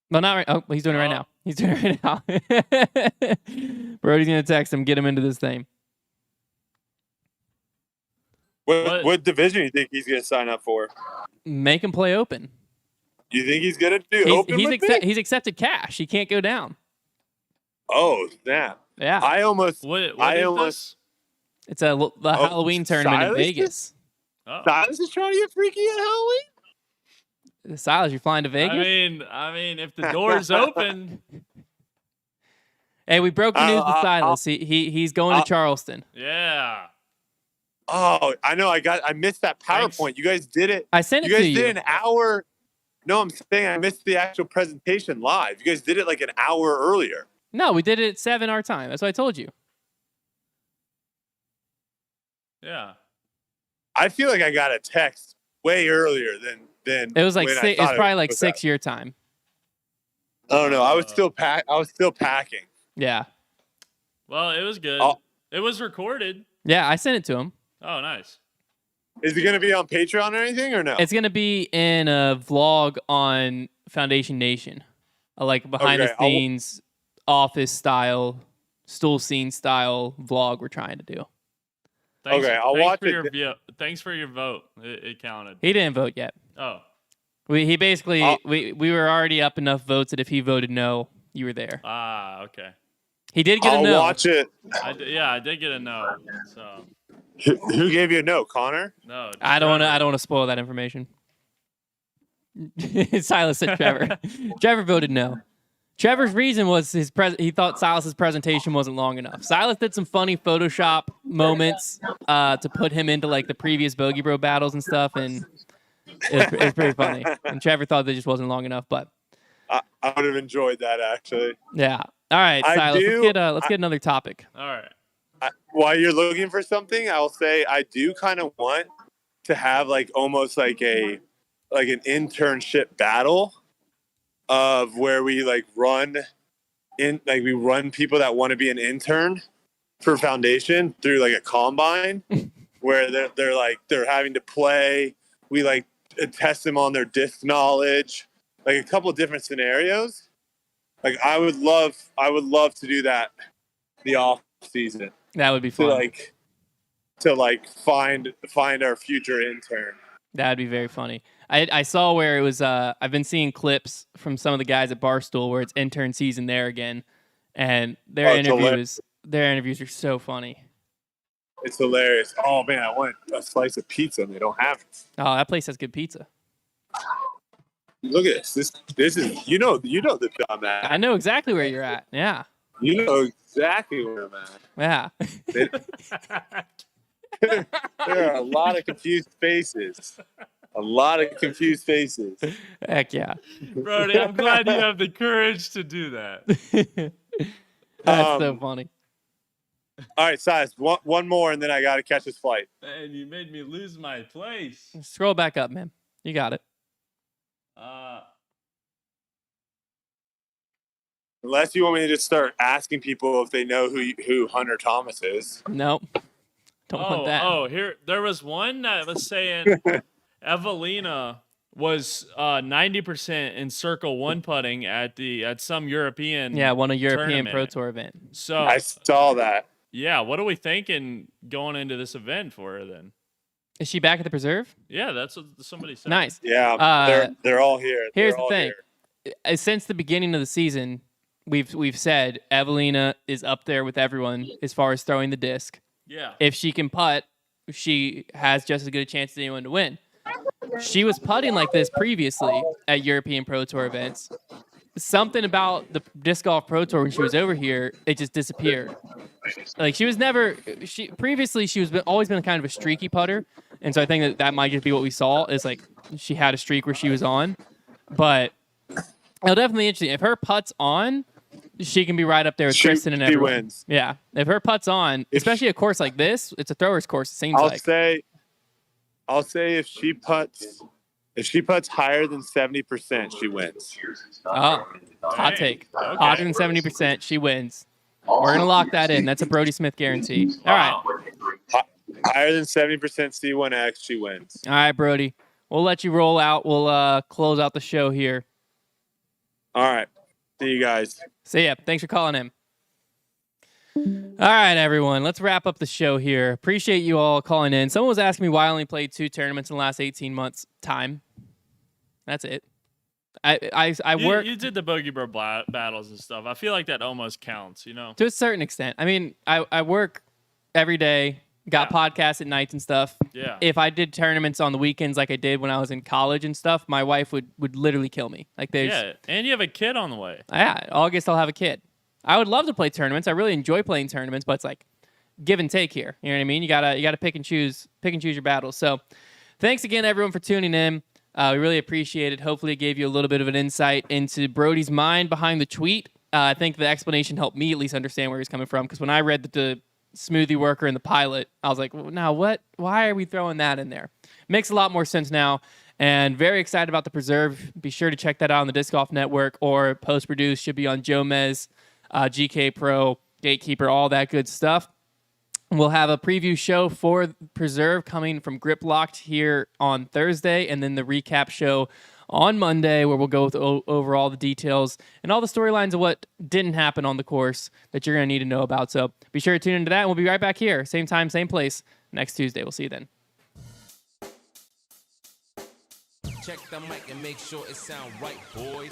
Well, not right. Oh, he's doing it right now. He's doing it right now. Brody's gonna text him, get him into this thing. What division do you think he's gonna sign up for? Make him play open. You think he's gonna do open? He's accepted cash. He can't go down. Oh snap! Yeah. I almost. It's the Halloween tournament in Vegas. Silas is trying to get freaky at Halloween. Silas, you're flying to Vegas? I mean, if the door's open. Hey, we broke the news to Silas. He's going to Charleston. Yeah. Oh, I know. I missed that PowerPoint. Thanks. You guys did it. I sent it to you. You guys did an hour. No, I'm saying I missed the actual presentation live. You guys did it like an hour earlier. No, we did it at 7 our time. That's what I told you. Yeah. I feel like I got a text way earlier than It was like when I it's thought probably like was 6 your time. I don't know. I was still packing. Yeah. Well, it was good. Oh. It was recorded. Yeah, I sent it to him. Oh, nice. Is it going to be on Patreon or anything or no? It's going to be in a vlog on Foundation Nation. Like behind the scenes, office style, stool scene style vlog we're trying to do. I'll watch it. Thanks for your vote. It counted. He didn't vote yet. Oh. We were already up enough votes that if he voted no, you were there. Ah, okay. He did get a no. I'll watch it. I did get a no. So who gave you a no, Connor? no. I don't want to spoil that information. Silas said Trevor. Trevor voted no. Trevor's reason was he thought Silas's presentation wasn't long enough. Silas did some funny Photoshop moments to put him into like the previous Bogey Bro battles and stuff, and it was pretty funny. And Trevor thought that just wasn't long enough, but I would have enjoyed that actually. Yeah. All right, Silas. Let's get another topic. All right. While you're looking for something, I'll say I do kind of want to have like almost like an internship battle of where we like run people that want to be an intern for Foundation through like a combine where they're having to play. We like test them on their disc knowledge, like a couple of different scenarios. Like I would love to do that the off season. That would be fun. To find our future intern. That'd be very funny. I saw where it was. I've been seeing clips from some of the guys at Barstool where it's intern season there again, and their interviews are so funny. It's hilarious. Oh man, I want a slice of pizza and they don't have it. Oh, that place has good pizza. Look at this. This is you know the dumb ass. I know exactly where you're at. Yeah. You know exactly where I'm at. Yeah. There are a lot of confused faces. Heck yeah. Brody, I'm glad you have the courage to do that. That's so funny. All right, Silas, one more, and then I got to catch this flight. Man, you made me lose my place. Scroll back up, man. You got it. Unless you want me to just start asking people if they know who Hunter Thomas is. Nope. Don't want that. Oh, here there was one that was saying Evelina was 90% in circle one putting at some European won a European tournament. Pro Tour event. So I saw that. Yeah, what are we thinking going into this event for her then? Is she back at the preserve? Yeah, that's what somebody said. Nice. Yeah, they're all here. Here's the thing. Since the beginning of the season, we've said Evelina is up there with everyone as far as throwing the disc. Yeah. If she can putt, she has just as good a chance as anyone to win. She was putting like this previously at European Pro Tour events. Something about the Disc Golf Pro Tour when she was over here, it just disappeared. Like she was previously always been kind of a streaky putter, and so I think that might just be what we saw is like she had a streak where she was on, but it'll definitely interesting if her putt's on. She can be right up there with Kristen and everyone. She wins. Yeah, if her putt's on, especially a course like this, it's a thrower's course. It seems I'll say if she putts higher than 70%, she wins. Oh, hot take. Okay. Hotter than 70%, she wins. We're gonna lock that in. That's a Brody Smith guarantee. All right. Higher than 70% C1X, she wins. All right, Brody. We'll let you roll out. We'll close out the show here. All right. See you guys. See ya. Thanks for calling in. All right, everyone. Let's wrap up the show here. Appreciate you all calling in. Someone was asking me why I only played 2 tournaments in the last 18 months. Time. That's it. You did the Bogey Bro battles and stuff. I feel like that almost counts, you know? To a certain extent. I mean, I work every day, got podcasts at nights and stuff. Yeah. If I did tournaments on the weekends like I did when I was in college and stuff, my wife would literally kill me. And you have a kid on the way. Yeah, August I'll have a kid. I would love to play tournaments. I really enjoy playing tournaments, but it's like give and take here. You know what I mean? You gotta pick and choose your battles. So thanks again, everyone, for tuning in. We really appreciate it. Hopefully it gave you a little bit of an insight into Brody's mind behind the tweet. I think the explanation helped me at least understand where he's coming from, because when I read the smoothie worker in the pilot. I was like, well, now what? Why are we throwing that in there? Makes a lot more sense now. And very excited about the preserve. Be sure to check that out on the Disc Golf Network or post-produced. Should be on Joe Mez, GK Pro, Gatekeeper, all that good stuff. We'll have a preview show for Preserve coming from Grip Locked here on Thursday, and then the recap show on Monday where we'll go over all the details and all the storylines of what didn't happen on the course that you're going to need to know about. So be sure to tune into that, and we'll be right back here, same time, same place, next Tuesday. We'll see you then. Check the mic and make sure it sound right, boys.